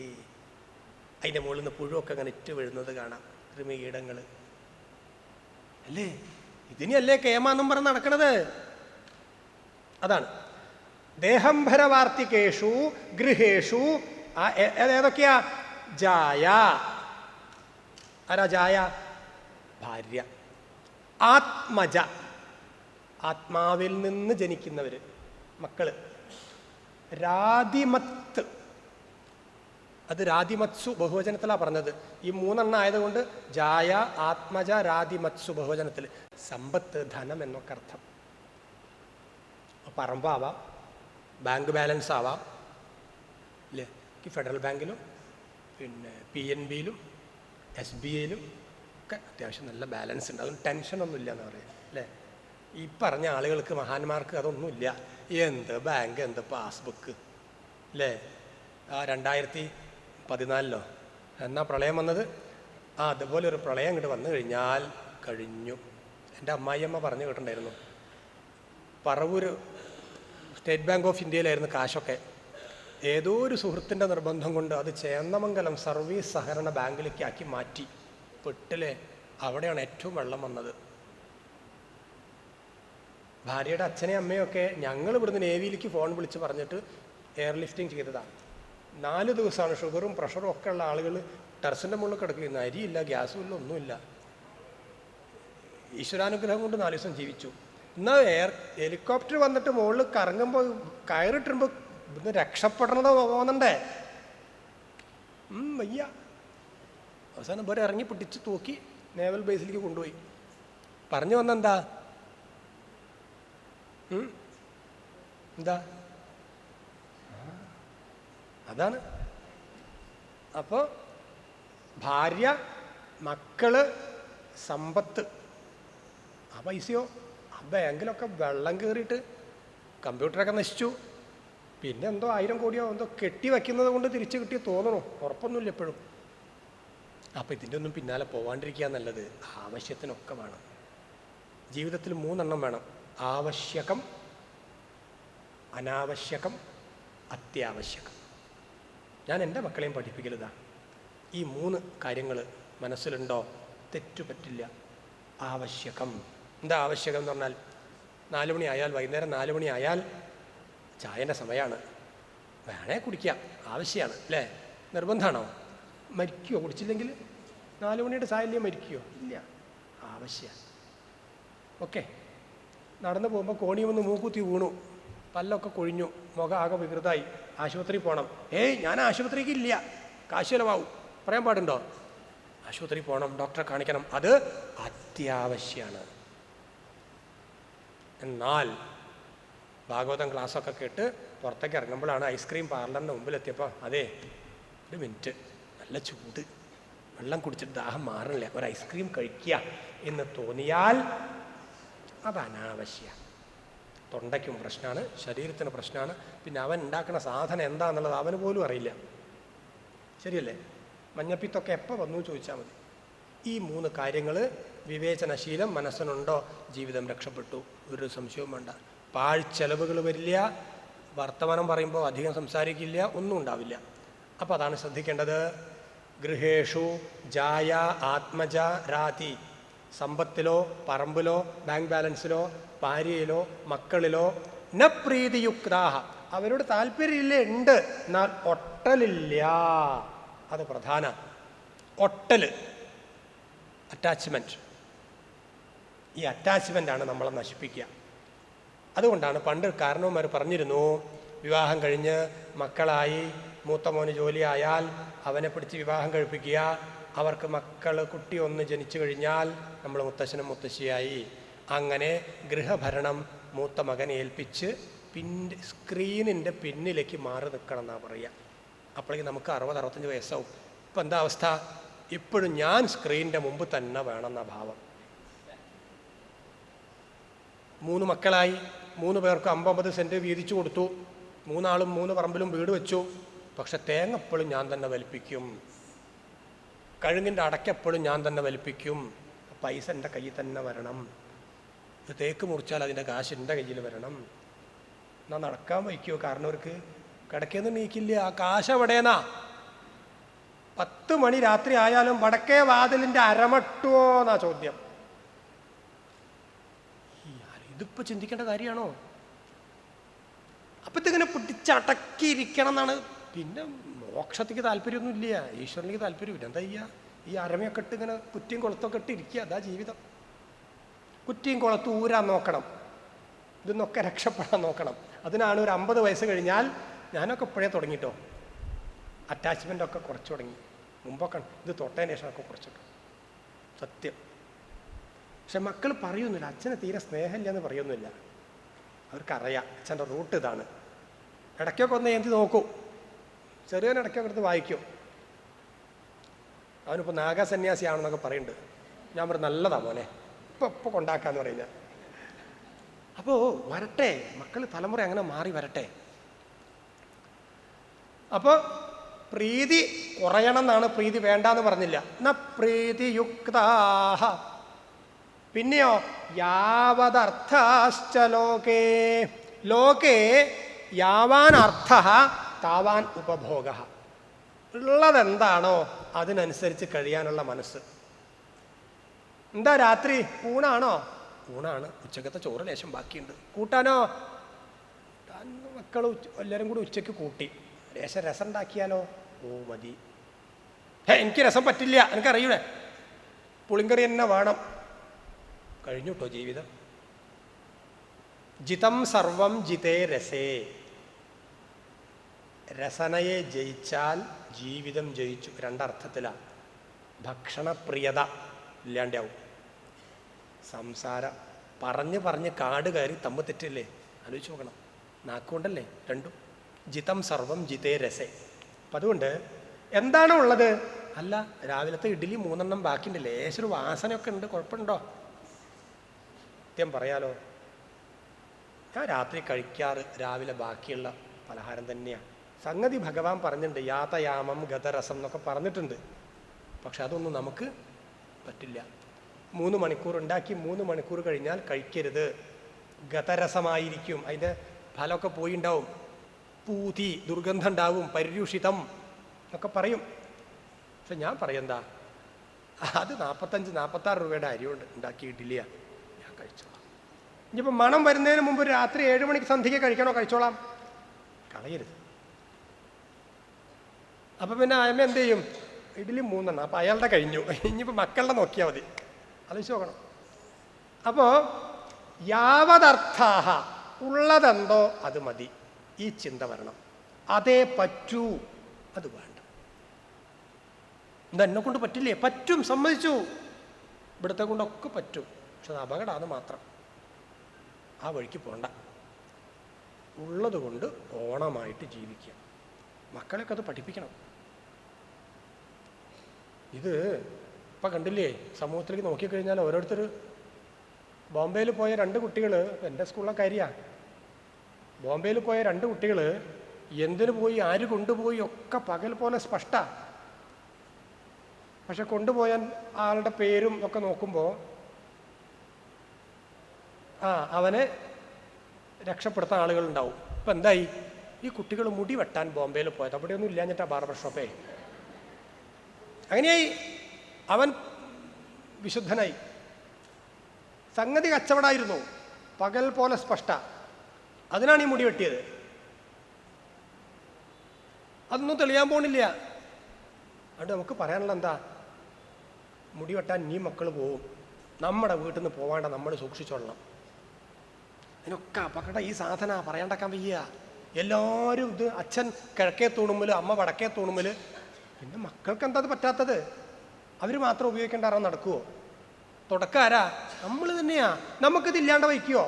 അതിൻ്റെ മുകളിൽ നിന്ന് പുഴുവൊക്കെ അങ്ങനെ ഇറ്റ് വീഴുന്നത് കാണാം, കൃമികീടങ്ങൾ അല്ലേ? ഇതിനല്ലേ കേമാന്നും പറഞ്ഞ് നടക്കണത്. അതാണ് ദേഹംഭരവാർത്തികേഷു ഗൃഹേഷു. ഏതൊക്കെയാ? ജായ. ആരാ ജായ? ഭാര്യ. ആത്മജ, ആത്മാവിൽ നിന്ന് ജനിക്കുന്നവര്, മക്കള്. രാതിമത്ത്, അത് രാതിമത്സു ബഹുവചനത്തിലാണ് പറഞ്ഞത്. ഈ 3 ആയതുകൊണ്ട് ജായ, ആത്മജ, രാതിമത്സു ബഹുവചനത്തിൽ. സമ്പത്ത്, ധനം എന്നൊക്കെ അർത്ഥം. പറമ്പാവാം, ബാങ്ക് ബാലൻസ് ആവാം അല്ലേ? ഈ ഫെഡറൽ ബാങ്കിലും പിന്നെ PNBയിലും SBIയിലും ഒക്കെ അത്യാവശ്യം നല്ല ബാലൻസ് ഉണ്ട്. അതൊന്നും ടെൻഷനൊന്നുമില്ല എന്ന് പറയാം അല്ലേ? ഈ പറഞ്ഞ ആളുകൾക്ക്, മഹാന്മാർക്ക് അതൊന്നുമില്ല. എന്ത് ബാങ്ക്, എന്ത് പാസ്ബുക്ക് അല്ലേ? ആ 2014 എന്നാ പ്രളയം വന്നത്? അതുപോലെ ഒരു പ്രളയം ഇങ്ങോട്ട് വന്നു കഴിഞ്ഞാൽ കഴിഞ്ഞു. എൻ്റെ അമ്മായിയമ്മ പറഞ്ഞു കേട്ടിട്ടുണ്ടായിരുന്നു, പറവൂര് സ്റ്റേറ്റ് ബാങ്ക് ഓഫ് ഇന്ത്യയിലായിരുന്നു കാശൊക്കെ. ഏതോ ഒരു സുഹൃത്തിൻ്റെ നിർബന്ധം കൊണ്ട് അത് ചേന്നമംഗലം സർവീസ് സഹകരണ ബാങ്കിലേക്ക് ആക്കി മാറ്റി. പെട്ടിലെ അവിടെയാണ് ഏറ്റവും വെള്ളം വന്നത്. ഭാര്യയുടെ അച്ഛനെയും അമ്മയൊക്കെ ഞങ്ങൾ ഇവിടുന്ന് നേവിയിലേക്ക് ഫോൺ വിളിച്ച് പറഞ്ഞിട്ട് എയർലിഫ്റ്റിംഗ് ചെയ്തതാണ്. 4 ദിവസമാണ്. ഷുഗറും പ്രഷറും ഒക്കെ ഉള്ള ആളുകൾ ടെറസിൻ്റെ മുകളിൽ കിടക്കുന്നു. അരിയില്ല, ഗ്യാസും ഇല്ല, ഒന്നുമില്ല. ഈശ്വരാനുഗ്രഹം കൊണ്ട് 4 ദിവസം ജീവിച്ചു. എന്നാൽ ഹെലികോപ്റ്റർ വന്നിട്ട് മുകളിൽ കറങ്ങുമ്പോൾ കയറിട്ടിടുമ്പോൾ ഇവിടുന്ന് രക്ഷപ്പെടണത് തോന്നണ്ടേ? വയ്യ. അവസാനം ഇവരെ ഇറങ്ങി പിടിച്ച് തൂക്കി നേവൽ ബേസിലേക്ക് കൊണ്ടുപോയി. പറഞ്ഞു വന്നെന്താ? എന്താ? അതാണ്. അപ്പോൾ ഭാര്യ, മക്കള്, സമ്പത്ത്, ആ പൈസയോ ആ ബാങ്കിലൊക്കെ വെള്ളം കയറിയിട്ട് കമ്പ്യൂട്ടറൊക്കെ നശിച്ചു. പിന്നെ എന്തോ 1000 കോടിയോ എന്തോ കെട്ടി വയ്ക്കുന്നത് കൊണ്ട് തിരിച്ചു കിട്ടിയ തോന്നണോ? ഉറപ്പൊന്നുമില്ല എപ്പോഴും. അപ്പം ഇതിൻ്റെ ഒന്നും പിന്നാലെ പോവാണ്ടിരിക്കുക നല്ലത്. ആവശ്യത്തിനൊക്കെ വേണം. ജീവിതത്തിൽ 3 എണ്ണം വേണം: ആവശ്യകം, അനാവശ്യകം, അത്യാവശ്യകം. ഞാൻ എൻ്റെ മക്കളെയും പഠിപ്പിക്കരുതാ. ഈ 3 കാര്യങ്ങൾ മനസ്സിലുണ്ടോ തെറ്റുപറ്റില്ല. ആവശ്യകം. എന്താ ആവശ്യകം എന്ന് പറഞ്ഞാൽ, 4 മണി ആയാൽ, വൈകുന്നേരം 4 മണി ആയാൽ ചായൻ്റെ സമയമാണ്, വേണേ കുടിക്കാം, ആവശ്യമാണ് അല്ലേ? നിർബന്ധമാണോ? മരിക്കുമോ കുടിച്ചില്ലെങ്കിൽ? 4 മണിയുടെ ചായ ഇല്ലേ മരിക്കുമോ? ഇല്ല, ആവശ്യമാണ്. ഓക്കെ. നടന്നു പോകുമ്പോൾ കോണി വന്ന് മൂക്കുത്തി വീണു, പല്ലൊക്കെ കൊഴിഞ്ഞു, മുഖം ആകെ വികൃതമായി, ആശുപത്രി പോകണം. ഏയ് ഞാൻ ആശുപത്രിക്ക് ഇല്ല, കാശ് ചിലവാകും. പറയാൻ പാടുണ്ടോ? ആശുപത്രി പോകണം, ഡോക്ടറെ കാണിക്കണം, അത് അത്യാവശ്യമാണ്. എന്നാൽ ഭാഗവതം ക്ലാസ്സൊക്കെ കേട്ട് പുറത്തേക്ക് ഇറങ്ങുമ്പോഴാണ് ഐസ്ക്രീം പാർലറിൻ്റെ മുമ്പിലെത്തിയപ്പോൾ, അതെ ഒരു മിനിറ്റ്, നല്ല ചൂട്, വെള്ളം കുടിച്ചിട്ട് ദാഹം മാറണില്ല, ഒരു ഐസ്ക്രീം കഴിക്കുക എന്ന് തോന്നിയാൽ അത് അനാവശ്യ. തൊണ്ടയ്ക്കും പ്രശ്നമാണ്, ശരീരത്തിന് പ്രശ്നമാണ്. പിന്നെ അവൻ ഉണ്ടാക്കുന്ന സാധനം എന്താണെന്നുള്ളത് അവന് പോലും അറിയില്ല. ശരിയല്ലേ? മഞ്ഞപ്പിത്തൊക്കെ എപ്പോൾ വന്നു ചോദിച്ചാൽ മതി. ഈ 3 കാര്യങ്ങൾ വിവേചനശീലം മനസ്സിനുണ്ടോ, ജീവിതം രക്ഷപ്പെട്ടു, ഒരു സംശയവും വേണ്ട. പാഴ്ചെലവുകൾ വരില്ല, വർത്തമാനം പറയുമ്പോൾ അധികം സംസാരിക്കില്ല, ഒന്നും ഉണ്ടാവില്ല. അപ്പോൾ അതാണ് ശ്രദ്ധിക്കേണ്ടത്. ഗൃഹേഷു ജായ ആത്മജ രാതി. സമ്പത്തിലോ പറമ്പിലോ ബാങ്ക് ബാലൻസിലോ ഭാര്യയിലോ മക്കളിലോ ന പ്രീതിയുക്താഹ. അവരോട് താല്പര്യമില്ല, ഉണ്ട്, എന്നാൽ ഒട്ടലില്ല. അത് പ്രധാന. ഒട്ടൽ, അറ്റാച്ച്മെൻറ്റ്. ഈ അറ്റാച്ച്മെൻ്റാണ് നമ്മളെ നശിപ്പിക്കുക. അതുകൊണ്ടാണ് പണ്ട് കാരണവന്മാർ പറഞ്ഞിരുന്നു, വിവാഹം കഴിഞ്ഞ് മക്കളായി, മൂത്ത മോന് ജോലിയായാൽ അവനെ പിടിച്ച് വിവാഹം കഴിപ്പിക്കുക. അവർക്ക് കുട്ടി ഒന്ന് ജനിച്ചു കഴിഞ്ഞാൽ നമ്മൾ മുത്തശ്ശനും മുത്തശ്ശിയായി. അങ്ങനെ ഗൃഹഭരണം മൂത്ത മകനെ ഏൽപ്പിച്ച് സ്ക്രീനിൻ്റെ പിന്നിലേക്ക് മാറി നിൽക്കണം എന്നാണ് പറയുക. അപ്പോഴേക്കും നമുക്ക് 60-65 വയസ്സാവും. ഇപ്പം എന്താ അവസ്ഥ? ഇപ്പോഴും ഞാൻ സ്ക്രീനിൻ്റെ മുമ്പ് തന്നെ വേണമെന്ന ഭാവം. 3 മക്കളായി, 3 പേർക്ക് 50 സെൻറ്റ് വീതിച്ചു കൊടുത്തു, 3 ആളും 3 പറമ്പിലും വീട് വെച്ചു. പക്ഷെ തേങ്ങ എപ്പോഴും ഞാൻ തന്നെ വലിപ്പിക്കും, കഴുങ്ങിൻ്റെ അടയ്ക്കെപ്പോഴും ഞാൻ തന്നെ വലിപ്പിക്കും. പൈസ എൻ്റെ കയ്യിൽ തന്നെ വരണം. തേക്ക് മുറിച്ചാൽ അതിൻ്റെ കാശ് എൻ്റെ കയ്യിൽ വരണം. എന്നാൽ നടക്കാൻ വയ്ക്കുമോ? കാരണം അവർക്ക് കിടക്കേന്ന് നീക്കില്ല. ആ കാശ് എവിടെയെന്നാ? 10 മണി രാത്രി ആയാലും വടക്കേ വാതിലിൻ്റെ അരമട്ടുവോ എന്നാ ചോദ്യം. ഇതിപ്പോൾ ചിന്തിക്കേണ്ട കാര്യമാണോ? അപ്പം ഇതിങ്ങനെ പിടിച്ചടക്കിയിരിക്കണം എന്നാണ്. പിന്നെ മോക്ഷത്തിക്ക് താല്പര്യമൊന്നുമില്ല, ഈശ്വരനിക്ക് താല്പര്യമില്ല. എന്താ ചെയ്യുക? ഈ അരമയൊക്കെ ഇട്ട് ഇങ്ങനെ കുറ്റിയും കുളത്തൊക്കെ ഇട്ട് ഇരിക്കുക. അതാ ജീവിതം. കുറ്റിയും കുളത്തും ഊരാൻ നോക്കണം, ഇതൊന്നൊക്കെ രക്ഷപ്പെടാൻ നോക്കണം. അതിനാണ് ഒരു 50 വയസ്സ് കഴിഞ്ഞാൽ, ഞാനൊക്കെ ഇപ്പോഴേ തുടങ്ങിയിട്ടോ, അറ്റാച്ച്മെൻ്റൊക്കെ കുറച്ച് തുടങ്ങി. മുമ്പൊക്കെ ഇത് തൊട്ടതിന് ശേഷമൊക്കെ കുറച്ചിട്ടു, സത്യം. പക്ഷെ മക്കൾ പറയുന്നില്ല, അച്ഛന് തീരെ സ്നേഹമില്ല എന്ന് പറയുന്നില്ല. അവർക്കറിയാം അച്ഛൻ്റെ റൂട്ട് ഇതാണ്. ഇടയ്ക്കൊക്കെ ഒന്ന് എന്ത് നോക്കൂ, ചെറിയ ഇടയ്ക്കൊക്കെ എടുത്ത് വായിക്കും. അവനിപ്പോൾ നാഗസന്യാസിയാണെന്നൊക്കെ പറയുന്നുണ്ട്. ഞാൻ പറയും നല്ലതാ മോനെ, ഇപ്പോൾ കൊണ്ടാക്കാന്ന് പറയുന്നത്. അപ്പോൾ വരട്ടെ, മക്കൾ തലമുറ അങ്ങനെ മാറി വരട്ടെ. അപ്പോൾ പ്രീതി കുറയണം എന്നാണ്, പ്രീതി വേണ്ടാന്ന് പറഞ്ഞില്ല. ന പ്രീതിയുക്താഹ. പിന്നെയോ യാവദർത്ഥാശ്ച ലോകേ. ലോകേ യാവാൻ അർത്ഥ താവാൻ ഉപഭോഗ. ഉള്ളതെന്താണോ അതിനനുസരിച്ച് കഴിയാനുള്ള മനസ്സ്. എന്താ രാത്രി ഊണാണോ? ഊണാണ്. ഉച്ചക്കത്തെ ചോറ് ലേശം ബാക്കിയുണ്ട്, കൂട്ടാനോ? മക്കൾ എല്ലാവരും കൂടി ഉച്ചയ്ക്ക് കൂട്ടി, ലേശം രസം ഉണ്ടാക്കിയാലോ? ഓ മതി. എനിക്ക് രസം പറ്റില്ല, എനിക്കറിയൂടെ, പുളിങ്കറി തന്നെ വേണം. കഴിഞ്ഞു കേട്ടോ ജീവിതം. ജിതം സർവം ജിതേ രസേ. രസനയെ ജയിച്ചാൽ ജീവിതം ജയിച്ചു. 2 അർത്ഥത്തിലാണ്. ഭക്ഷണപ്രിയത, ഇല്ലാണ്ടാവും. സംസാരം പറഞ്ഞ് കാട് കയറി തമ്മ് തെറ്റല്ലേ? ആലോചിച്ച് നോക്കണം. നാക്കുകൊണ്ടല്ലേ രണ്ടും. ജിതം സർവം ജിതേ രസേ. അപ്പം അതുകൊണ്ട് എന്താണോ ഉള്ളത്, അല്ല രാവിലത്തെ ഇഡ്ഡലി 3 ബാക്കിയുണ്ട്, ലേശൊരു വാസനയൊക്കെ ഉണ്ട്, കുഴപ്പമുണ്ടോ? സത്യം പറയാലോ, ഞാൻ രാത്രി കഴിക്കാറ് രാവിലെ ബാക്കിയുള്ള പലഹാരം തന്നെയാണ്. സംഗതി ഭഗവാൻ പറഞ്ഞിട്ടുണ്ട്, യാതയാമം ഗതരസം എന്നൊക്കെ പറഞ്ഞിട്ടുണ്ട്. പക്ഷെ അതൊന്നും നമുക്ക് പറ്റില്ല. 3 മണിക്കൂർ ഉണ്ടാക്കി 3 മണിക്കൂർ കഴിഞ്ഞാൽ കഴിക്കരുത്. ഗതരസമായിരിക്കും, അതിൻ്റെ ഫലമൊക്കെ പോയിണ്ടാവും, പൂതി ദുർഗന്ധം ഉണ്ടാവും, പര്യൂഷിതം എന്നൊക്കെ പറയും. പക്ഷെ ഞാൻ പറയെന്താ, അത് 45-46 രൂപയുടെ അരി കൊണ്ട് ഉണ്ടാക്കി ഇഡ്ഡലിയാണ്, ഞാൻ കഴിച്ചോളാം. ഇനിയിപ്പോൾ മണം വരുന്നതിന് മുമ്പ് രാത്രി 7 മണിക്ക് സന്ധ്യയ്ക്ക് കഴിക്കണോ? കഴിച്ചോളാം, കളയരുത്. അപ്പം പിന്നെ അമ്മ എന്ത് ചെയ്യും? ഇഡ്ഡലി 3 അപ്പം അയാളുടെ കഴിഞ്ഞു, ഇനിയിപ്പോൾ മക്കളുടെ നോക്കിയാൽ മതി. ആലോചിച്ച് നോക്കണം. അപ്പോൾ യാവതർത്ഥാഹ, ഉള്ളതെന്തോ അത് മതി, ഈ ചിന്ത വരണം. അതേ പറ്റൂ, അത് വേണ്ട. എന്താ എന്നെ കൊണ്ട് പറ്റില്ലേ? പറ്റും, സമ്മതിച്ചു, ഇവിടുത്തെ കൊണ്ടൊക്കെ പറ്റും. പക്ഷെ അത് അപകടമാണ് മാത്രം. ആ വഴിക്ക് പോണ്ട. ഉള്ളത് കൊണ്ട് ഓണമായിട്ട് ജീവിക്കുക. മക്കളെയൊക്കെ അത് പഠിപ്പിക്കണം. ഇത് ഇപ്പം കണ്ടില്ലേ, സമൂഹത്തിലേക്ക് നോക്കിക്കഴിഞ്ഞാൽ ഓരോരുത്തർ, ബോംബെയിൽ പോയ 2 കുട്ടികൾ, എൻ്റെ സ്കൂളിലെ കാര്യമാണ്, ബോംബെയിൽ പോയ 2 കുട്ടികൾ എന്തിനു പോയി, ആര് കൊണ്ടുപോയി ഒക്കെ പകൽ പോലെ സ്പഷ്ട. പക്ഷെ കൊണ്ടുപോയ ആളുടെ പേരും ഒക്കെ നോക്കുമ്പോൾ അവനെ രക്ഷപ്പെടുത്താൻ ആളുകളുണ്ടാവും. ഇപ്പം എന്തായി, ഈ കുട്ടികൾ മുടി വെട്ടാൻ ബോംബെയിൽ പോയത്, അവിടെയൊന്നും ഇല്ലാഞ്ഞിട്ടാ ബാർബർ ഷോപ്പേ. അങ്ങനെയായി, അവൻ വിശുദ്ധനായി. സംഗതി കച്ചവടമായിരുന്നു, പകൽ പോലെ സ്പഷ്ട. അതിനാണ് ഈ മുടി വെട്ടിയത്. അതൊന്നും തെളിയാൻ പോണില്ല. അതുകൊണ്ട് നമുക്ക് പറയാനുള്ള എന്താ, മുടി വെട്ടാൻ ഇനിയും മക്കൾ പോവും. നമ്മുടെ വീട്ടിൽ നിന്ന് പോവാണ്ട നമ്മൾ സൂക്ഷിച്ചോളണം. അതിനൊക്കെ അപകടം ഈ സാധന പറയാണ്ടാക്കാൻ വയ്യ. എല്ലാവരും ഇത്, അച്ഛൻ കിഴക്കേ തൂണുമ്പിൽ, അമ്മ വടക്കേ തൂണുമ്പിൽ. പിന്നെ മക്കൾക്ക് എന്താ അത് പറ്റാത്തത്? അവർ മാത്രം ഉപയോഗിക്കേണ്ട ആരാ നടക്കുമോ? തുടക്കാരാ? നമ്മൾ തന്നെയാ. നമുക്കിത് ഇല്ലാണ്ട് വയ്ക്കുമോ?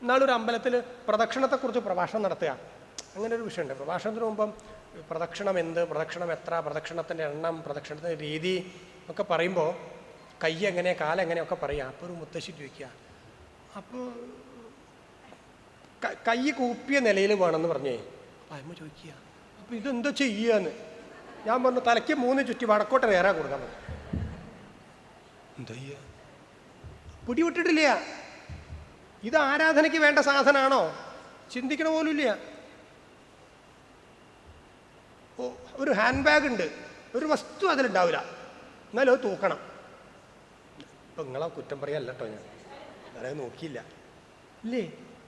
ഇന്നാളൊരു അമ്പലത്തിൽ പ്രദക്ഷിണത്തെക്കുറിച്ച് പ്രഭാഷണം നടത്തുക. അങ്ങനെ ഒരു വിഷയമുണ്ട്. പ്രഭാഷണത്തിന് മുമ്പം പ്രദക്ഷിണം എന്ത്, പ്രദക്ഷിണം എത്ര, പ്രദക്ഷിണത്തിൻ്റെ എണ്ണം, പ്രദക്ഷിണത്തിൻ്റെ രീതി ഒക്കെ പറയുമ്പോൾ കൈ എങ്ങനെ, കാലെങ്ങനെയൊക്കെ പറയുക. അപ്പോൾ ഒരു മുത്തശ്ശി ചോദിക്കുക, അപ്പോൾ കൈ കൂപ്പിയ നിലയിൽ വേണമെന്ന് പറഞ്ഞേ. അപ്പം അമ്മ ചോദിക്കുക, അപ്പോൾ ഇതെന്താ ചെയ്യുകയെന്ന്. ഞാൻ പറഞ്ഞു, തലയ്ക്ക് 3 ചുറ്റി വടക്കോട്ട് നേരാ കൊടുക്കാൻ പറഞ്ഞു. എന്താ ചെയ്യുക? പിടിവിട്ടിട്ടില്ല. ഇത് ആരാധനയ്ക്ക് വേണ്ട സാധനമാണോ? ചിന്തിക്കണ പോലും ഇല്ല. ഒരു ഹാൻഡ് ബാഗ് ഉണ്ട്, ഒരു വസ്തു അതിലുണ്ടാവില്ല, എന്നാലും അത് തൂക്കണം. ഇപ്പം നിങ്ങളെ കുറ്റം പറയല്ല കേട്ടോ, ഞാൻ അതായത് നോക്കിയില്ല ഇല്ലേ.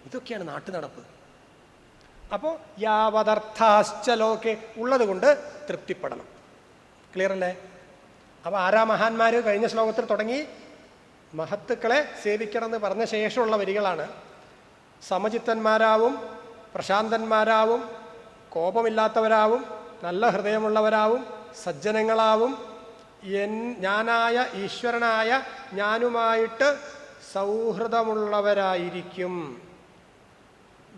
ഇതൊക്കെയാണ് നാട്ടു നടപ്പ്. അപ്പോൾ യാവതർത്ഥാശ്ചലോക്കെ, ഉള്ളത് കൊണ്ട് തൃപ്തിപ്പെടണം. ക്ലിയർ അല്ലേ? അപ്പോൾ ആരാ മഹാന്മാർ? കഴിഞ്ഞ ശ്ലോകത്തിൽ തുടങ്ങി മഹത്തുക്കളെ സേവിക്കണം എന്ന് പറഞ്ഞ ശേഷമുള്ള വരികളാണ്. സമചിത്തന്മാരാവും, പ്രശാന്തന്മാരാവും, കോപമില്ലാത്തവരാവും, നല്ല ഹൃദയമുള്ളവരാവും, സജ്ജനങ്ങളാവും, ഞാനായ ഈശ്വരനായ ഞാനുമായിട്ട് സൗഹൃദമുള്ളവരായിരിക്കും.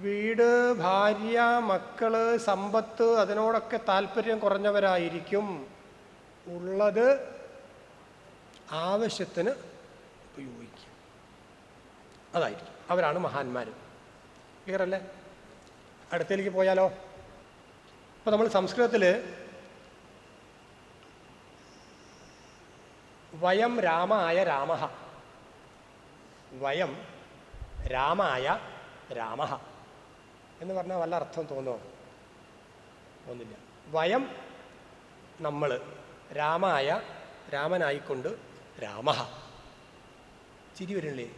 വീട്, ഭാര്യ, മക്കള്, സമ്പത്ത് അതിനോടൊക്കെ താല്പര്യം കുറഞ്ഞവരായിരിക്കും. ഉള്ളത് ആവശ്യത്തിന് ഉപയോഗിക്കും. അതായിരിക്കും, അവരാണ് മഹാന്മാർ. ക്ലിയർ അല്ലേ? അടുത്തേക്ക് പോയാലോ? അപ്പോൾ നമ്മൾ സംസ്കൃതത്തിൽ വയം രാമായ രാമഃ, വയം രാമായ രാമഃ എന്ന് പറഞ്ഞാൽ വല്ല അർത്ഥം തോന്നുമോ? തോന്നില്ല. വയം നമ്മൾ, രാമായ രാമനായിക്കൊണ്ട് രാമഃ. ചിരി വരില്ലേ?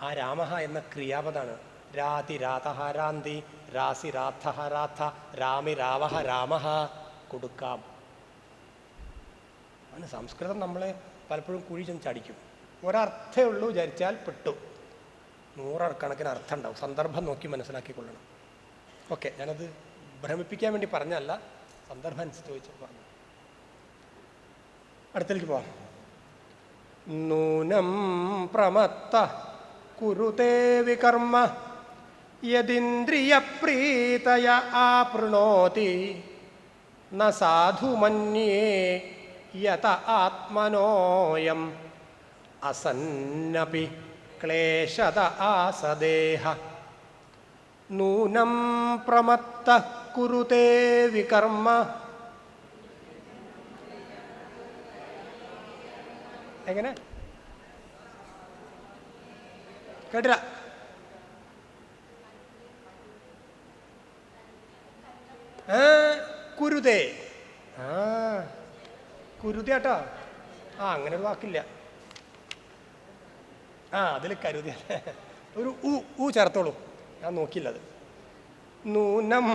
ആ രാമഃ എന്ന ക്രിയാപദാണ്. രാതി രാതഃ രാന്തി, രാസി രാഥഃ രാഥ, രാമി രാവഹ രാമഃ. കൊടുക്കാം. അങ്ങനെ സംസ്കൃതം നമ്മളെ പലപ്പോഴും കുഴി ചെന്ന് ചടിക്കും. ഒരർത്ഥമേ ഉള്ളൂ വിചാരിച്ചാൽ പെട്ടു. 100 കണക്കിന് അർത്ഥം ഉണ്ടാവും. സന്ദർഭം നോക്കി മനസ്സിലാക്കിക്കൊള്ളണം. ഓക്കെ, ഞാനത് ഭ്രമിപ്പിക്കാൻ വേണ്ടി പറഞ്ഞല്ല, സന്ദർഭം അനുസരിച്ച് ചോദിച്ചു പറഞ്ഞു. അടുത്തേക്ക് പോവാം. നൂനം പ്രമത്ത കുരുതേ വികർമ്മ യദിന്ദ്രിയപ്രീതയ ആപ്രണോതി ന സാധു മന്യേ യത ആത്മനോയം അസന്നപി ക്ലേശത ആസദേഹ. നൂനം പ്രമത്ത കുരുതേ വികർമ്മ. എങ്ങനെ കേട്ടില്ല? കുരുതേ. കുരുതയാട്ടോ. അങ്ങനെ ഒരു വാക്കില്ല. അതിൽ കരുതി ഒരു ഊ ചേർത്തോളൂ. ഞാൻ നോക്കില്ല അത്. നൂനം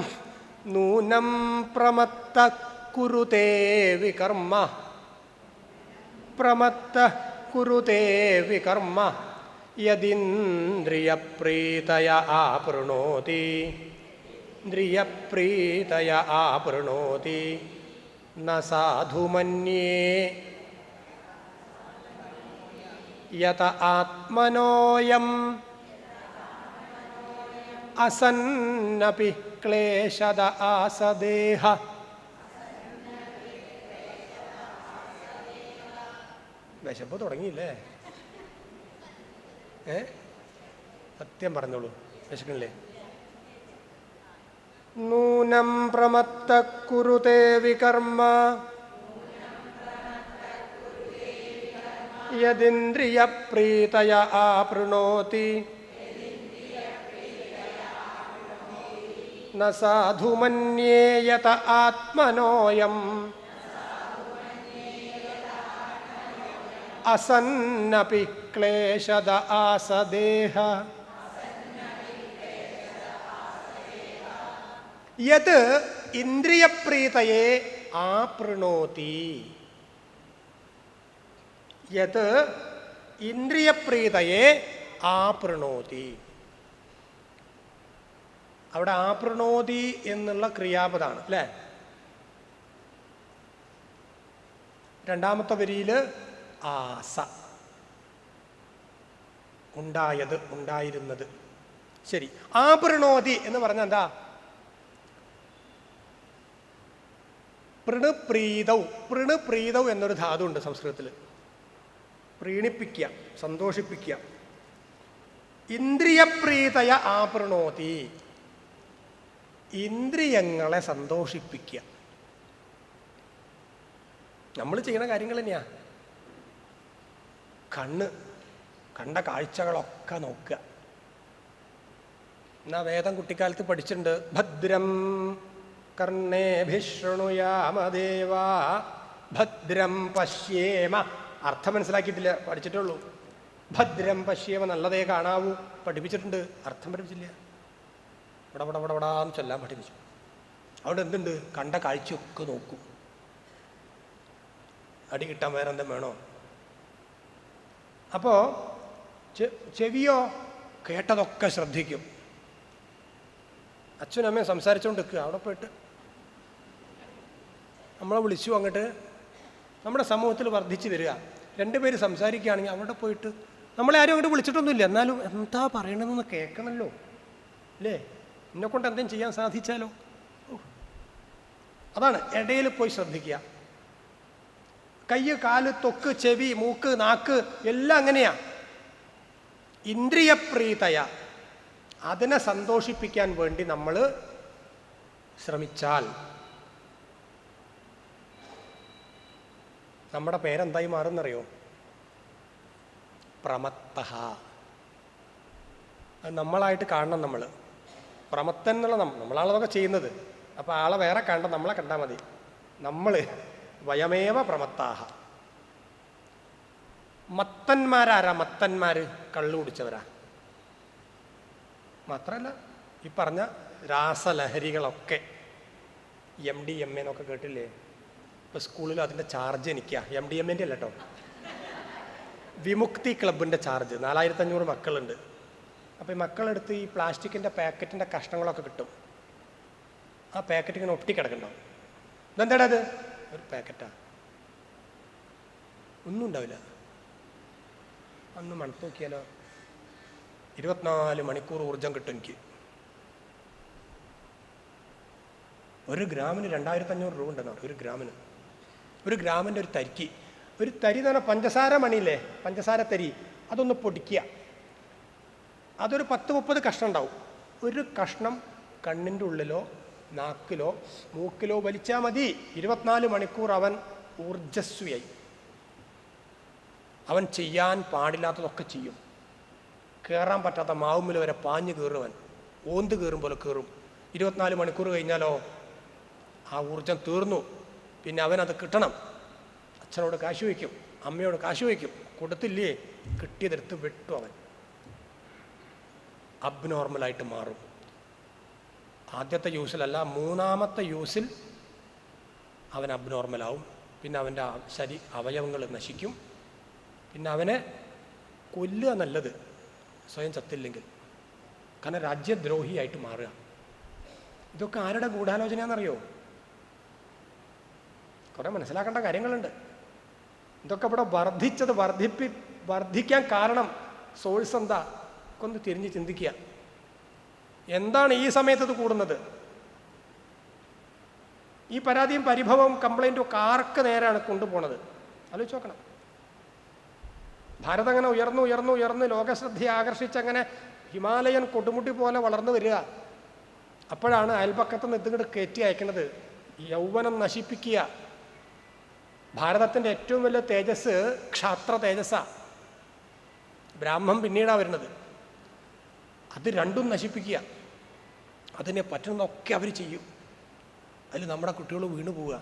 നൂനം പ്രമത്ത കുരുതേ വികർമ്മ. പ്രമത്ത കുരുതേ വികർമ്മ യദിന്ദ്രിയപ്രീതയ ആപ്രണോതി. ഇന്ദ്രിയപ്രീതയ ആപ്രണോതി ന സാധു മന്യേ യത ആത്മനോയം അസന്നപി ക്ലേശത ആസദേഹ. വിശപ്പ് തുടങ്ങിയില്ലേ? സത്യം പറഞ്ഞോളൂ, വിശക്കണില്ലേ? നൂനം പ്രമത്ത കുരുതേ വികർമ്മ യദിന്ദ്രിയപ്രീതയ ആപ്രണോതി ന സാധു മന്യേ യത ആത്മനോയം അസന്നപി ക്ലേശത ആസദേഹ. യത് ഇന്ദ്രിയപ്രീതയെ ആപ്രണോതി. യത് ഇന്ദ്രിയപ്രീതയെ ആപ്രണോതി. അവിടെ ആപ്രണോതി എന്നുള്ള ക്രിയാപദമാണ് അല്ലേ? രണ്ടാമത്തെ വരിയിൽ ആസ, ഉണ്ടായത്, ഉണ്ടായിരുന്നത്. ശരി, ആപ്രണോതി എന്ന് പറഞ്ഞാൽ എന്താ? പ്രണപ്രീതൗ. പ്രണപ്രീതൗ എന്നൊരു ധാതു ഉണ്ട് സംസ്കൃതത്തിൽ. പ്രീണിപ്പിക്കുക, സന്തോഷിപ്പിക്കുക. ഇന്ദ്രിയപ്രീതയ ആപ്രണോതി, ഇന്ദ്രിയങ്ങളെ സന്തോഷിപ്പിക്കുക. നമ്മൾ ചെയ്യുന്ന കാര്യങ്ങൾ തന്നെയാ. കണ്ട കാഴ്ചകളൊക്കെ നോക്കുക. എന്നാ വേദം കുട്ടിക്കാലത്ത് പഠിച്ചിട്ടുണ്ട്. ഭദ്രം കർണേഭിഃ ശൃണുയാമദേവാ ഭദ്രം പശ്യേമ. അർത്ഥം മനസ്സിലാക്കിയിട്ടില്ല, പഠിച്ചിട്ടുള്ളൂ. ഭദ്രം പശ്യേമ, നല്ലതേ കാണാവൂ, പഠിപ്പിച്ചിട്ടുണ്ട്. അർത്ഥം പഠിപ്പിച്ചില്ല. വടവടാന്ന് ചൊല്ലാൻ പഠിപ്പിച്ചു. അവിടെ എന്തുണ്ട്? കണ്ട കാഴ്ചയൊക്കെ നോക്കും. അടി കിട്ടാൻ വേറെ എന്തും വേണോ? അപ്പോൾ ചെവിയോ കേട്ടതൊക്കെ ശ്രദ്ധിക്കും. അച്ഛനും അമ്മയും സംസാരിച്ചുകൊണ്ട് നിൽക്കുക. അവിടെ പോയിട്ട് നമ്മളെ വിളിച്ചു അങ്ങോട്ട്. നമ്മുടെ സമൂഹത്തിൽ വർദ്ധിച്ചു വരിക. രണ്ടുപേര് സംസാരിക്കുകയാണെങ്കിൽ അവിടെ പോയിട്ട്, നമ്മളെ ആരും അങ്ങോട്ട് വിളിച്ചിട്ടൊന്നുമില്ല, എന്നാലും എന്താ പറയണമെന്ന് കേൾക്കണമല്ലോ അല്ലേ? എന്നെക്കൊണ്ട് എന്തെങ്കിലും ചെയ്യാൻ സാധിച്ചാലോ. അതാണ് ഇടയിൽ പോയി ശ്രദ്ധിക്കുക. കൈ, കാല്, ത്വക്ക്, ചെവി, മൂക്ക്, നാക്ക് എല്ലാം അങ്ങനെയാ. ഇന്ദ്രിയപ്രീതയ, അതിനെ സന്തോഷിപ്പിക്കാൻ വേണ്ടി നമ്മൾ ശ്രമിച്ചാൽ നമ്മുടെ പേരെന്തായി മാറുന്നറിയോ? പ്രമത്തഃ. അത് നമ്മളായിട്ട് കാണണം. നമ്മൾ പ്രമത്തൻ എന്നുള്ള നമ്മളാളതൊക്കെ ചെയ്യുന്നത്. അപ്പോൾ ആളെ വേറെ കണ്ട, നമ്മളെ കണ്ടാൽ മതി. നമ്മൾ വയമേവ പ്രമത്താഹ. മത്തന്മാരാരാ? മത്തന്മാർ കള്ളു കുടിച്ചവരാ. മാത്രമല്ല ഈ പറഞ്ഞ രാസലഹരികളൊക്കെ MDMA എന്നൊക്കെ കേട്ടില്ലേ? ഇപ്പോൾ സ്കൂളിൽ അതിൻ്റെ ചാർജ് എനിക്കാ. MDMA അല്ല കേട്ടോ, വിമുക്തി ക്ലബിൻ്റെ ചാർജ്. 4500 മക്കളുണ്ട്. അപ്പോൾ ഈ മക്കളെടുത്ത് ഈ പ്ലാസ്റ്റിക്കിൻ്റെ പാക്കറ്റിൻ്റെ കഷ്ണങ്ങളൊക്കെ കിട്ടും. ആ പാക്കറ്റ് ഇങ്ങനെ ഒട്ടിക്കിടക്കുന്നുണ്ടാവും. ഇതെന്താടാ അത്? ഒരു പാക്കറ്റാ, ഒന്നും ഉണ്ടാവില്ല. അന്ന് മണത്ത് നോക്കിയാലോ, 24 മണിക്കൂർ ഊർജം കിട്ടും എനിക്ക്. 1 ഗ്രാമിന് 2500 രൂപ ഉണ്ടെന്നാണ്. 1 ഗ്രാമിന്. 1 ഗ്രാമിൻ്റെ ഒരു തരിക്ക്, ഒരു തരി എന്ന് പറഞ്ഞാൽ പഞ്ചസാര മണിയില്ലേ, പഞ്ചസാര തരി, അതൊന്ന് പൊടിക്കുക. അതൊരു 10-30 കഷ്ണം ഉണ്ടാവും. ഒരു കഷ്ണം കണ്ണിൻ്റെ ഉള്ളിലോ നാക്കിലോ മൂക്കിലോ വലിച്ചാൽ മതി. 24 മണിക്കൂർ അവൻ ഊർജസ്വിയായി. അവൻ ചെയ്യാൻ പാടില്ലാത്തതൊക്കെ ചെയ്യും. കയറാൻ പറ്റാത്ത മാവുമ്മിൽ വരെ പാഞ്ഞു കയറുവൻ, ഓന്ത് കയറും പോലെ കയറും. 24 മണിക്കൂർ കഴിഞ്ഞാലോ ആ ഊർജം തീർന്നു. പിന്നെ അവനത് കിട്ടണം. അച്ഛനോട് കാശ് വയ്ക്കും, അമ്മയോട് കാശ് വയ്ക്കും. കൊടുത്തില്ലേ, കിട്ടിയതെടുത്ത് വെട്ടു. അവൻ അബ്നോർമലായിട്ട് മാറും. ആദ്യത്തെ യൂസിലല്ല, 3-ാമത്തെ യൂസിൽ അവൻ അബ്നോർമലാവും. പിന്നെ അവൻ്റെ അവയവങ്ങൾ നശിക്കും. പിന്നെ അവനെ കൊല്ലുക നല്ലത്, സ്വയം ചത്തില്ലെങ്കിൽ. കാരണം രാജ്യദ്രോഹിയായിട്ട് മാറുക. ഇതൊക്കെ ആരുടെ ഗൂഢാലോചനയാണെന്നറിയോ? കുറേ മനസ്സിലാക്കേണ്ട കാര്യങ്ങളുണ്ട്. ഇതൊക്കെ ഇവിടെ വർദ്ധിക്കാൻ കാരണം സോഴ്സ് എന്താ ഒന്ന് തിരിഞ്ഞ് ചിന്തിക്കുക. എന്താണ് ഈ സമയത്ത് ഇത് കൂടുന്നത്? ഈ പരാതിയും പരിഭവവും കംപ്ലൈൻറ്റും ഒക്കെ ആർക്ക് നേരാണ് കൊണ്ടുപോണത്? ആലോചിച്ച് നോക്കണം. ഭാരതം അങ്ങനെ ഉയർന്ന് ലോകശ്രദ്ധയെ ആകർഷിച്ചങ്ങനെ ഹിമാലയൻ കൊടുമുടി പോലെ വളർന്നു വരിക. അപ്പോഴാണ് അയൽപക്കത്ത് നിന്ന് ഇതിങ്ങോട്ട് കയറ്റി അയക്കുന്നത്. യൗവനം നശിപ്പിക്കുക. ഭാരതത്തിൻ്റെ ഏറ്റവും വലിയ തേജസ് ക്ഷാത്ര തേജസ്സാ. ബ്രാഹ്മം പിന്നീടാണ് വരുന്നത്. അത് രണ്ടും നശിപ്പിക്കുക. അതിനെ പറ്റുന്നതൊക്കെ അവർ ചെയ്യും. അതിൽ നമ്മുടെ കുട്ടികൾ വീണു പോവുക.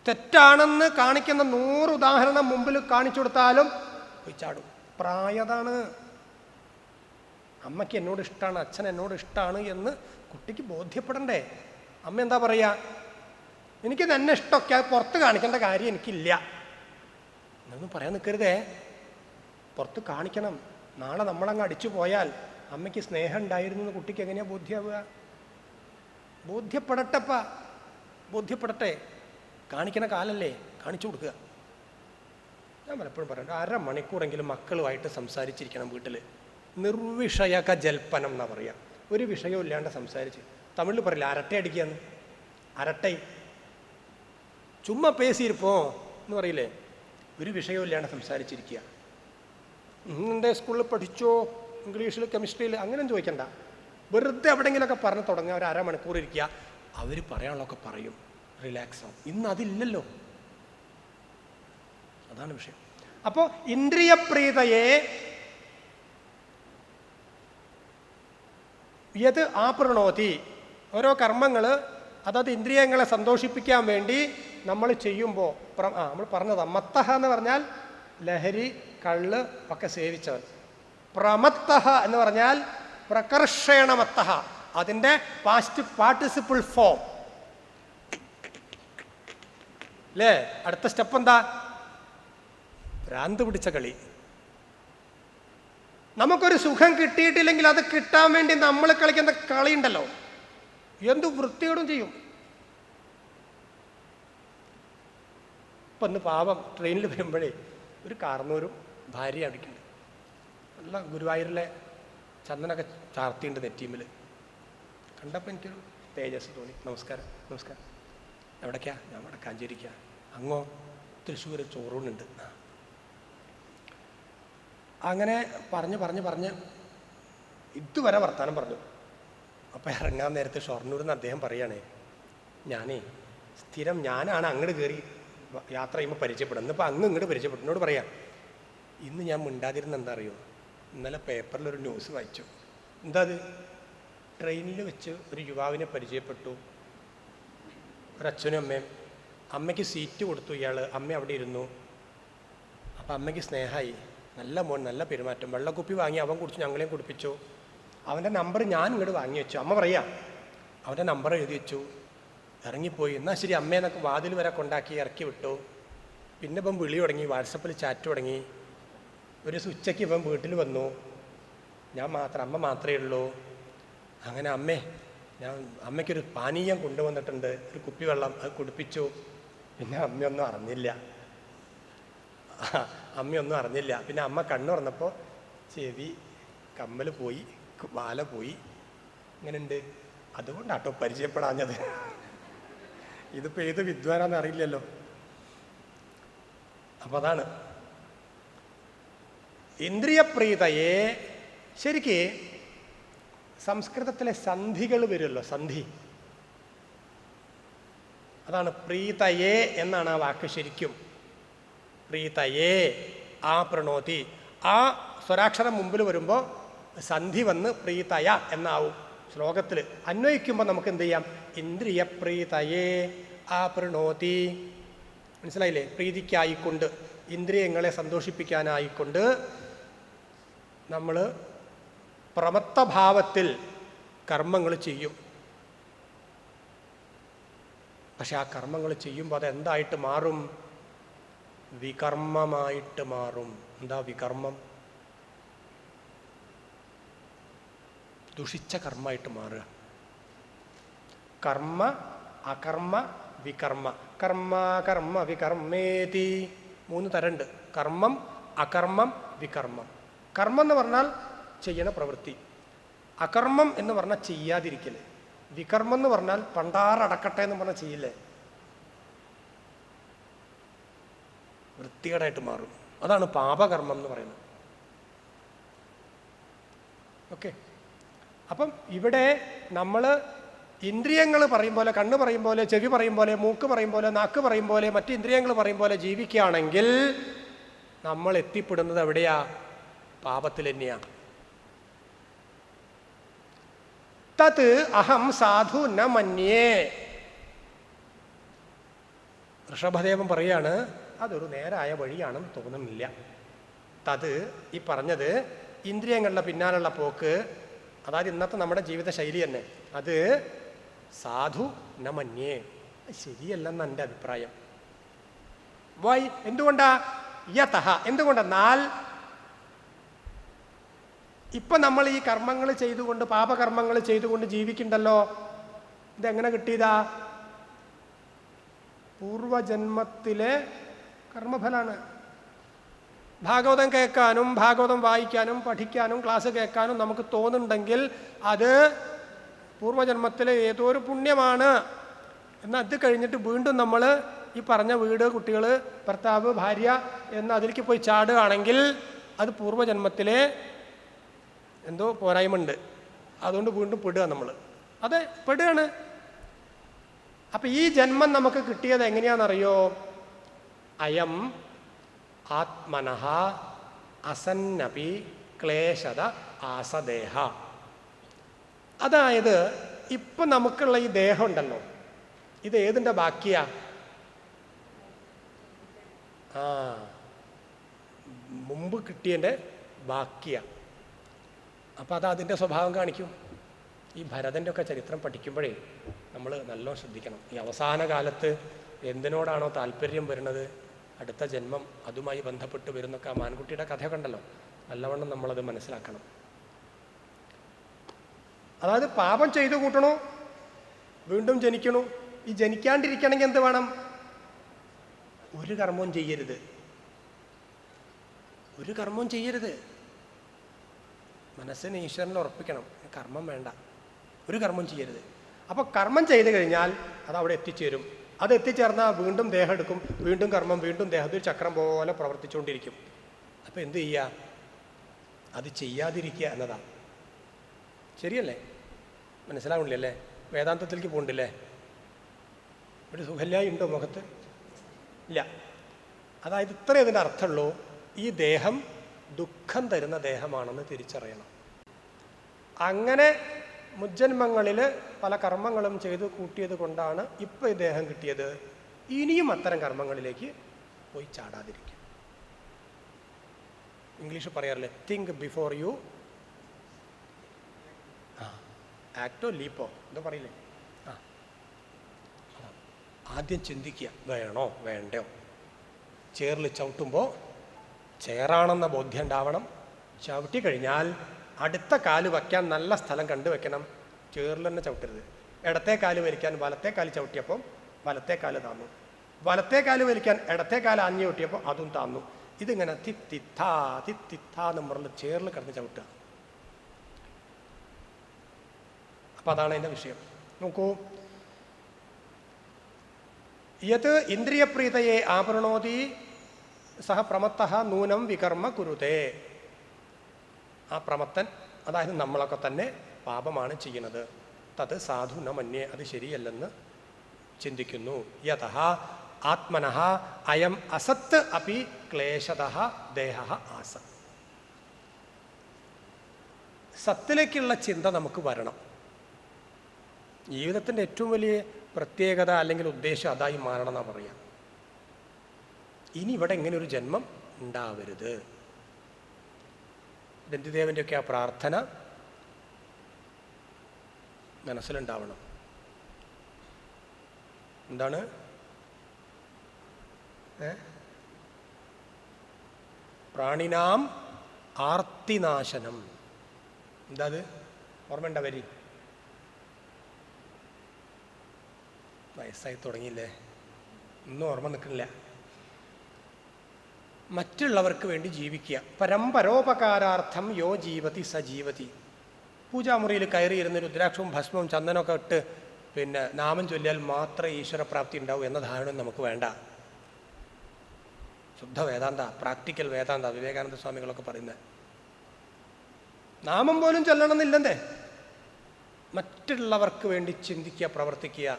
തെറ്റാണെന്ന് കാണിക്കുന്ന 100 ഉദാഹരണം മുമ്പിൽ കാണിച്ചു കൊടുത്താലും ചാടും. പ്രായതാണ്. അമ്മയ്ക്ക് എന്നോട് ഇഷ്ടമാണ്, അച്ഛൻ എന്നോട് ഇഷ്ടമാണ് എന്ന് കുട്ടിക്ക് ബോധ്യപ്പെടണ്ടേ? അമ്മ എന്താ പറയുക? എനിക്ക് തന്നെ ഇഷ്ടമൊക്കെ, അത് പുറത്ത് കാണിക്കേണ്ട കാര്യം എനിക്കില്ല എന്നൊന്നും പറയാൻ നിൽക്കരുതേ. പുറത്ത് കാണിക്കണം. നാളെ നമ്മളങ്ങ് അടിച്ചു പോയാൽ അമ്മയ്ക്ക് സ്നേഹം ഉണ്ടായിരുന്നു എന്ന് കുട്ടിക്ക് എങ്ങനെയാണ് ബോധ്യമാവുക? ബോധ്യപ്പെടട്ടെ. കാണിക്കണ കാലല്ലേ, കാണിച്ചു കൊടുക്കുക. ഞാൻ പലപ്പോഴും പറയണ്ട, 1/2 മണിക്കൂറെങ്കിലും മക്കളുമായിട്ട് സംസാരിച്ചിരിക്കണം വീട്ടിൽ. നിർവിഷയക ജൽപ്പനം എന്നാ പറയുക. ഒരു വിഷയവും ഇല്ലാണ്ട് സംസാരിച്ച്. തമിഴിൽ പറയില്ല അരട്ടை അടിക്കുകയെന്ന്. അരട്ടൈ ചുമ്മാ പേസിയിരിപ്പോ എന്ന് പറയില്ലേ? ഒരു വിഷയവും ഇല്ലാണ്ട് സംസാരിച്ചിരിക്കുക. എൻ്റെ സ്കൂളിൽ പഠിച്ചോ, ഇംഗ്ലീഷിൽ കെമിസ്ട്രിയിൽ അങ്ങനെ ചോദിക്കണ്ട. വെറുതെ എവിടെയെങ്കിലുമൊക്കെ പറഞ്ഞ് തുടങ്ങുക. ഒരു 1/2 മണിക്കൂർ ഇരിക്കുക. അവർ പറയാനുള്ളതൊക്കെ പറയും, റിലാക്സ് ആവും. ഇന്ന് അതില്ലല്ലോ. അതാണ് വിഷയം. അപ്പോൾ ഇന്ദ്രിയപ്രീതയെ യത് ആപ്രണോതി, ഓരോ കർമ്മങ്ങൾ അതത് ഇന്ദ്രിയങ്ങളെ സന്തോഷിപ്പിക്കാൻ വേണ്ടി നമ്മൾ ചെയ്യുമ്പോൾ നമ്മൾ പറഞ്ഞതാ. മത്തഹ എന്ന് പറഞ്ഞാൽ ലഹരി, കള്ള് ഒക്കെ സേവിച്ചവൻ. പ്രമത്തഹ എന്ന് പറഞ്ഞാൽ പ്രകർഷണമത്തഹ, അതിൻ്റെ പാസ്റ്റ് പാർട്ടിസിപ്പിൾ ഫോം അല്ലേ? അടുത്ത സ്റ്റെപ്പ് എന്താ? ഭ്രാന്ത് പിടിച്ച കളി. നമുക്കൊരു സുഖം കിട്ടിയിട്ടില്ലെങ്കിൽ അത് കിട്ടാൻ വേണ്ടി നമ്മൾ കളിക്കുന്ന കളി ഉണ്ടല്ലോ, എന്ത് വൃത്തിയോടും ചെയ്യും. ഇപ്പം ഒന്ന് പാവം ട്രെയിനിൽ വരുമ്പോഴേ ഒരു കാർന്നൂരും ഭാര്യ അടിക്കുന്നുണ്ട്. നല്ല ഗുരുവായൂരിലെ ചന്ദനൊക്കെ ചാർത്തിയുണ്ട് നെറ്റീമിൽ. കണ്ടപ്പോൾ എനിക്കൊരു തേജസ് തോന്നി. നമസ്കാരം. എവിടേക്കാ? ഞാൻ വടക്കാഞ്ചേരിക്കാ. അങ്ങോ? തൃശ്ശൂർ ചോറൂണുണ്ട്. അങ്ങനെ പറഞ്ഞ് ഇതുവരെ വർത്താനം പറഞ്ഞു. അപ്പം ഇറങ്ങാൻ നേരത്തെ ഷൊർണൂരിൽ നിന്ന് അദ്ദേഹം പറയുകയാണേ, ഞാനാണ് അങ്ങോട്ട് കയറി യാത്ര ചെയ്യുമ്പോൾ പരിചയപ്പെടും. ഇന്നിപ്പോൾ ഇങ്ങോട്ട് പരിചയപ്പെട്ടു. എന്നോട് പറയാം, ഇന്ന് ഞാൻ മിണ്ടാതിരുന്ന എന്താ അറിയോ? ഇന്നലെ പേപ്പറിലൊരു ന്യൂസ് വായിച്ചു. എന്താ അത്? ട്രെയിനിൽ വെച്ച് ഒരു യുവാവിനെ പരിചയപ്പെട്ടു. ഒരച്ഛനും അമ്മയും. അമ്മയ്ക്ക് സീറ്റ് കൊടുത്തു ഇയാൾ. അമ്മ അവിടെ ഇരുന്നു. അപ്പം അമ്മയ്ക്ക് സ്നേഹമായി. നല്ല മോൻ, നല്ല പെരുമാറ്റം. വെള്ളക്കുപ്പി വാങ്ങി അവൻ കുടിച്ചു, ഞങ്ങളെയും കുടിപ്പിച്ചു. അവൻ്റെ നമ്പർ ഞാൻ ഇങ്ങോട്ട് വാങ്ങി വെച്ചു. അമ്മ പറയാ, അവൻ്റെ നമ്പർ എഴുതി വെച്ചു. ഇറങ്ങിപ്പോയി. എന്നാൽ ശരി അമ്മയെന്നൊക്കെ വാതിൽ വരെ കൊണ്ടാക്കി ഇറക്കി വിട്ടു. പിന്നെ ഇപ്പം വിളി തുടങ്ങി, വാട്സപ്പിൽ ചാറ്റ് തുടങ്ങി. ഒരു ഉച്ചയ്ക്ക് ഇവൻ വീട്ടിൽ വന്നു. അമ്മ മാത്രമേ ഉള്ളൂ. അങ്ങനെ അമ്മയ്ക്കൊരു പാനീയം കൊണ്ടുവന്നിട്ടുണ്ട്, ഒരു കുപ്പി വെള്ളം. അത് കുടിപ്പിച്ചു. പിന്നെ അമ്മയൊന്നും അറിഞ്ഞില്ല. അമ്മയൊന്നും അറിഞ്ഞില്ല. പിന്നെ അമ്മ കണ്ണു തുറന്നപ്പോൾ ചെവി, കമ്മൽ പോയി, മാല പോയി. ഇങ്ങനെയുണ്ട്. അതുകൊണ്ടാട്ടോ പരിചയപ്പെടാഞ്ഞത്. ഇതിപ്പോൾ ഏത് വിദ്വാനാന്ന് അറിയില്ലല്ലോ. അപ്പം അതാണ് ഇന്ദ്രിയപ്രീതയെ. ശരിക്ക് സംസ്കൃതത്തിലെ സന്ധികൾ വരുമല്ലോ, സന്ധി. അതാണ് പ്രീതയെ എന്നാണ് ആ വാക്ക് ശരിക്കും. പ്രീതയെ ആ പ്രണോതി. ആ സ്വരാക്ഷരം മുമ്പിൽ വരുമ്പോൾ സന്ധി വന്ന് പ്രീതയ എന്നാവും. ശ്ലോകത്തിൽ അന്വയിക്കുമ്പോൾ നമുക്ക് എന്ത് ചെയ്യാം? ഇന്ദ്രിയപ്രീതയെ ആ പ്രണോതി. മനസ്സിലായില്ലേ? പ്രീതിക്കായിക്കൊണ്ട്, ഇന്ദ്രിയങ്ങളെ സന്തോഷിപ്പിക്കാനായിക്കൊണ്ട് നമ്മൾ പ്രമത്തഭാവത്തിൽ കർമ്മങ്ങൾ ചെയ്യും. പക്ഷെ ആ കർമ്മങ്ങൾ ചെയ്യുമ്പോൾ അതെന്തായിട്ട് മാറും? വികർമ്മമായിട്ട് മാറും. എന്താ വികർമ്മം? ദുഷിച്ച കർമ്മമായിട്ട് മാറുക. കർമ്മ, അകർമ്മ, വികർമ്മ. കർമ്മ കർമ്മ വികർമ്മേതി. 3 തരമുണ്ട്. കർമ്മം, അകർമ്മം, വികർമ്മം. കർമ്മം എന്ന് പറഞ്ഞാൽ ചെയ്യണ പ്രവൃത്തി. അകർമ്മം എന്ന് പറഞ്ഞാൽ ചെയ്യാതിരിക്കല്. വികർമ്മം എന്ന് പറഞ്ഞാൽ പണ്ടാറടക്കട്ടെ എന്ന് പറഞ്ഞാൽ ചെയ്യില്ലേ, വൃത്തികേടായിട്ട് മാറും. അതാണ് പാപകർമ്മം എന്ന് പറയുന്നത്. ഓക്കെ. അപ്പം ഇവിടെ നമ്മൾ ഇന്ദ്രിയങ്ങൾ പറയും പോലെ, കണ്ണ് പറയും പോലെ, ചെവി പറയും പോലെ, മൂക്ക് പറയും പോലെ, നാക്ക് പറയും പോലെ, മറ്റ് ഇന്ദ്രിയങ്ങൾ പറയും പോലെ ജീവിക്കുകയാണെങ്കിൽ നമ്മൾ എത്തിപ്പെടുന്നത് എവിടെയാ? പാപത്തിൽ തന്നെയാണ്. തത് അഹം സാധു ന മന്യേ. ഋഷഭദേവൻ പറയാണ് അതൊരു നേരായ വഴിയാണെന്ന് തോന്നുന്നില്ല. തത് ഈ പറഞ്ഞത് ഇന്ദ്രിയങ്ങളുടെ പിന്നാലുള്ള പോക്ക്, അതായത് ഇന്നത്തെ നമ്മുടെ ജീവിത ശൈലി തന്നെ, അത് സാധു ന മന്യേ, ശരിയല്ലെന്ന് എൻ്റെ അഭിപ്രായം. വൈ? എന്തുകൊണ്ടാ? യതഃ, എന്തുകൊണ്ടെന്നാൽ ഇപ്പൊ നമ്മൾ ഈ കർമ്മങ്ങൾ ചെയ്തുകൊണ്ട്, പാപകർമ്മങ്ങൾ ചെയ്തുകൊണ്ട് ജീവിക്കണ്ടല്ലോ. ഇതെങ്ങനെ കിട്ടിയതാ? പൂർവജന്മത്തിലെ കർമ്മഫലാണ്. ഭാഗവതം കേൾക്കാനും ഭാഗവതം വായിക്കാനും പഠിക്കാനും ക്ലാസ് കേൾക്കാനും നമുക്ക് തോന്നുന്നുണ്ടെങ്കിൽ അത് പൂർവജന്മത്തിലെ ഏതോ ഒരു പുണ്യമാണ്. എന്നാൽ അത് കഴിഞ്ഞിട്ട് വീണ്ടും നമ്മൾ ഈ പറഞ്ഞ വീട്, കുട്ടികൾ, ഭർത്താവ്, ഭാര്യ എന്ന് അതിലേക്ക് പോയി ചാടുകയാണെങ്കിൽ അത് പൂർവജന്മത്തിലെ എന്തോ പോരായ്മയുണ്ട്. അതുകൊണ്ട് വീണ്ടും പെടുക നമ്മൾ. അതെ, പെടുകയാണ്. അപ്പം ഈ ജന്മം നമുക്ക് കിട്ടിയത് എങ്ങനെയാണെന്നറിയോ? അയം ആത്മനഃ അസന്നപി ക്ലേശത ആസദേഹ. അതായത് ഇപ്പം നമുക്കുള്ള ഈ ദേഹം ഉണ്ടല്ലോ, ഇത് ഏതിൻ്റെ ബാക്കിയാ? മുമ്പ് കിട്ടിയതിൻ്റെ ബാക്കിയാ. അപ്പം അത് അതിൻ്റെ സ്വഭാവം കാണിക്കും. ഈ ഭരതൻ്റെ ഒക്കെ ചരിത്രം പഠിക്കുമ്പോഴേ നമ്മൾ നല്ലോണം ശ്രദ്ധിക്കണം. ഈ അവസാന കാലത്ത് എന്തിനോടാണോ താല്പര്യം വരുന്നത്, അടുത്ത ജന്മം അതുമായി ബന്ധപ്പെട്ട് വരുന്നൊക്കെ ആ മാൻകുട്ടിയുടെ കഥയൊക്കെ ഉണ്ടല്ലോ, നല്ലവണ്ണം നമ്മളത് മനസ്സിലാക്കണം. അതായത് പാപം ചെയ്തു കൂട്ടണു, വീണ്ടും ജനിക്കണു. ഈ ജനിക്കാണ്ടിരിക്കണമെങ്കിൽ എന്ത് വേണം? ഒരു കർമ്മവും ചെയ്യരുത്. ഒരു കർമ്മവും ചെയ്യരുത്. മനസ്സിന് ഈശ്വരനെ ഉറപ്പിക്കണം, കർമ്മം വേണ്ട, ഒരു കർമ്മം ചെയ്യരുത്. അപ്പോൾ കർമ്മം ചെയ്ത് കഴിഞ്ഞാൽ അത് അവിടെ എത്തിച്ചേരും. അത് എത്തിച്ചേർന്നാൽ വീണ്ടും ദേഹം എടുക്കും, വീണ്ടും കർമ്മം, വീണ്ടും ദേഹത്തിൽ ചക്രം പോലെ പ്രവർത്തിച്ചുകൊണ്ടിരിക്കും. അപ്പോൾ എന്ത് ചെയ്യുക? അത് ചെയ്യാതിരിക്കുക എന്നതാണ്. ശരിയല്ലേ? മനസ്സിലാവണില്ലേ? വേദാന്തത്തിലേക്ക് പോകണ്ടില്ലേ? ഒരു സുഖല്യായി ഉണ്ടോ മുഖത്ത്? ഇല്ല. അതായത് ഇത്രയും ഇതിൻ്റെ അർത്ഥമുള്ളൂ. ഈ ദേഹം ദുഃഖം തരുന്ന ദേഹമാണെന്ന് തിരിച്ചറിയണം. അങ്ങനെ മുജ്ജന്മങ്ങളിൽ പല കർമ്മങ്ങളും ചെയ്ത് കൂട്ടിയത് കൊണ്ടാണ് ഇപ്പോൾ ഈ ദേഹം കിട്ടിയത്. ഇനിയും അത്തരം കർമ്മങ്ങളിലേക്ക് പോയി ചാടാതിരിക്കും. ഇംഗ്ലീഷ് പറയാറില്ലേ, തിങ്ക് ബിഫോർ യു ആക്ടോ ലീപ്പോ എന്താ പറയില്ലേ? ആദ്യം ചിന്തിക്കുക, വേണോ വേണ്ടയോ. ചേറിൽ ചവിട്ടുമ്പോൾ ചേറാണെന്ന ബോധ്യം ഉണ്ടാവണം. ചവിട്ടി കഴിഞ്ഞാൽ അടുത്ത കാല് വയ്ക്കാൻ നല്ല സ്ഥലം കണ്ടു വെക്കണം. ചേറിൽ തന്നെ ചവിട്ടരുത്. ഇടത്തെ കാല് വലിക്കാൻ വലത്തെ കാല് ചവിട്ടിയപ്പോൾ വലത്തെ കാല് താന്നു, വലത്തെ കാല് വലിക്കാൻ ഇടത്തെ കാല് ആഞ്ഞു ചവിട്ടിയപ്പോൾ അതും താന്നു. ഇതിങ്ങനെ തിത്തിത്താ എന്ന് പറഞ്ഞ് ചേറിൽ കിടന്ന് ചവിട്ടുക. അപ്പം അതാണ് അതിൻ്റെ വിഷയം. നോക്കൂ, യത് ഇന്ദ്രിയപ്രീതയെ ആവൃണോതി സഹ പ്രമത്തഃ നൂനം വികർമ്മ കുരുതേ. ആ പ്രമത്തൻ, അതായത് നമ്മളൊക്കെ തന്നെ പാപമാണ് ചെയ്യുന്നത്. തത് സാധു ന മന്യേ, അത് ശരിയല്ലെന്ന് ചിന്തിക്കുന്നു. യതഃ ആത്മനഃ അയം അസത്ത് അപി ക്ലേശതഃ ദേഹഃ ആസ. സത്തിലേക്കുള്ള ചിന്ത നമുക്ക് വരണം. ജീവിതത്തിൻ്റെ ഏറ്റവും വലിയ പ്രത്യേകത അല്ലെങ്കിൽ ഉദ്ദേശം അതായി മാറണം എന്നാണ് പറയാം. ഇനി ഇവിടെ ഇങ്ങനെ ഒരു ജന്മം ഉണ്ടാവരുത്. ദന്തിദേവൻ്റെയൊക്കെ ആ പ്രാർത്ഥന മനസ്സിലുണ്ടാവണം. എന്താണ്? പ്രാണിനാം ആർത്തിനാശനം. എന്താ അത്? ഓർമ്മയുണ്ട വരി? വയസ്സായി തുടങ്ങിയില്ലേ, ഒന്നും ഓർമ്മ നിൽക്കുന്നില്ല. മറ്റുള്ളവർക്ക് വേണ്ടി ജീവിക്കുക. പരമ്പരോപകാരാർത്ഥം യോ ജീവതി സജീവതി. പൂജാമുറിയിൽ കയറിയിരുന്ന് രുദ്രാക്ഷവും ഭസ്മവും ചന്ദനമൊക്കെ ഇട്ട് പിന്നെ നാമം ചൊല്ലിയാൽ മാത്രമേ ഈശ്വരപ്രാപ്തി ഉണ്ടാവൂ എന്ന ധാരണ നമുക്ക് വേണ്ട. ശുദ്ധ വേദാന്ത, പ്രാക്ടിക്കൽ വേദാന്ത, വിവേകാനന്ദ സ്വാമികളൊക്കെ പറയുന്നത്. നാമം പോലും ചൊല്ലണമെന്നില്ലെന്നേ. മറ്റുള്ളവർക്ക് വേണ്ടി ചിന്തിക്കുക, പ്രവർത്തിക്കുക.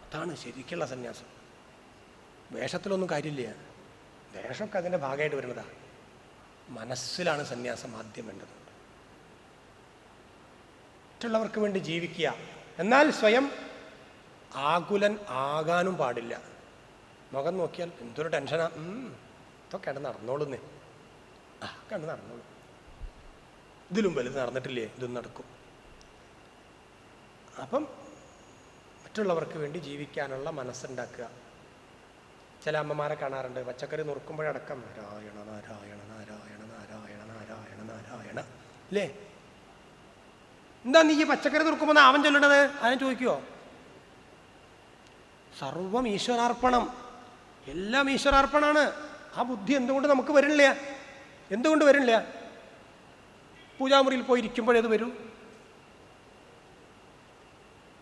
അതാണ് ശരിക്കുള്ള സന്യാസം. വേഷത്തിലൊന്നും കാര്യമില്ല. വേഷമൊക്കെ അതിൻ്റെ ഭാഗമായിട്ട് വരുന്നതാ. മനസ്സിലാണ് സന്യാസം ആദ്യം വേണ്ടത്. മറ്റുള്ളവർക്ക് വേണ്ടി ജീവിക്കുക, എന്നാൽ സ്വയം ആകുലൻ ആകാനും പാടില്ല. മുഖം നോക്കിയാൽ എന്തൊരു ടെൻഷനാ, ഇതൊക്കെ കണ്ട് നടന്നോളുന്നേ, കണ്ട് നടന്നോളൂ, ഇതിലും വലുത് നടന്നിട്ടില്ലേ, ഇതും നടക്കും. അപ്പം മറ്റുള്ളവർക്ക് വേണ്ടി ജീവിക്കാനുള്ള മനസ്സുണ്ടാക്കുക. ചില അമ്മമാരെ കാണാറുണ്ട്, പച്ചക്കറി നുറുക്കുമ്പോഴടക്കം നാരായണ നാരായണ നാരായണ നാരായണ നാരായണ നാരായണ അല്ലേ? എന്താ നീ ഈ പച്ചക്കറി നുറുക്കുമ്പോൾ നാമം ചൊല്ലണത്? അതിനെ ചോദിക്കുവോ? സർവം ഈശ്വരാർപ്പണം, എല്ലാം ഈശ്വരാർപ്പണാണ്. ആ ബുദ്ധി എന്തുകൊണ്ട് നമുക്ക് വരില്ല? എന്തുകൊണ്ട് വരില്ല? പൂജാമുറിയിൽ പോയി ഇരിക്കുമ്പോഴേത് വരൂ.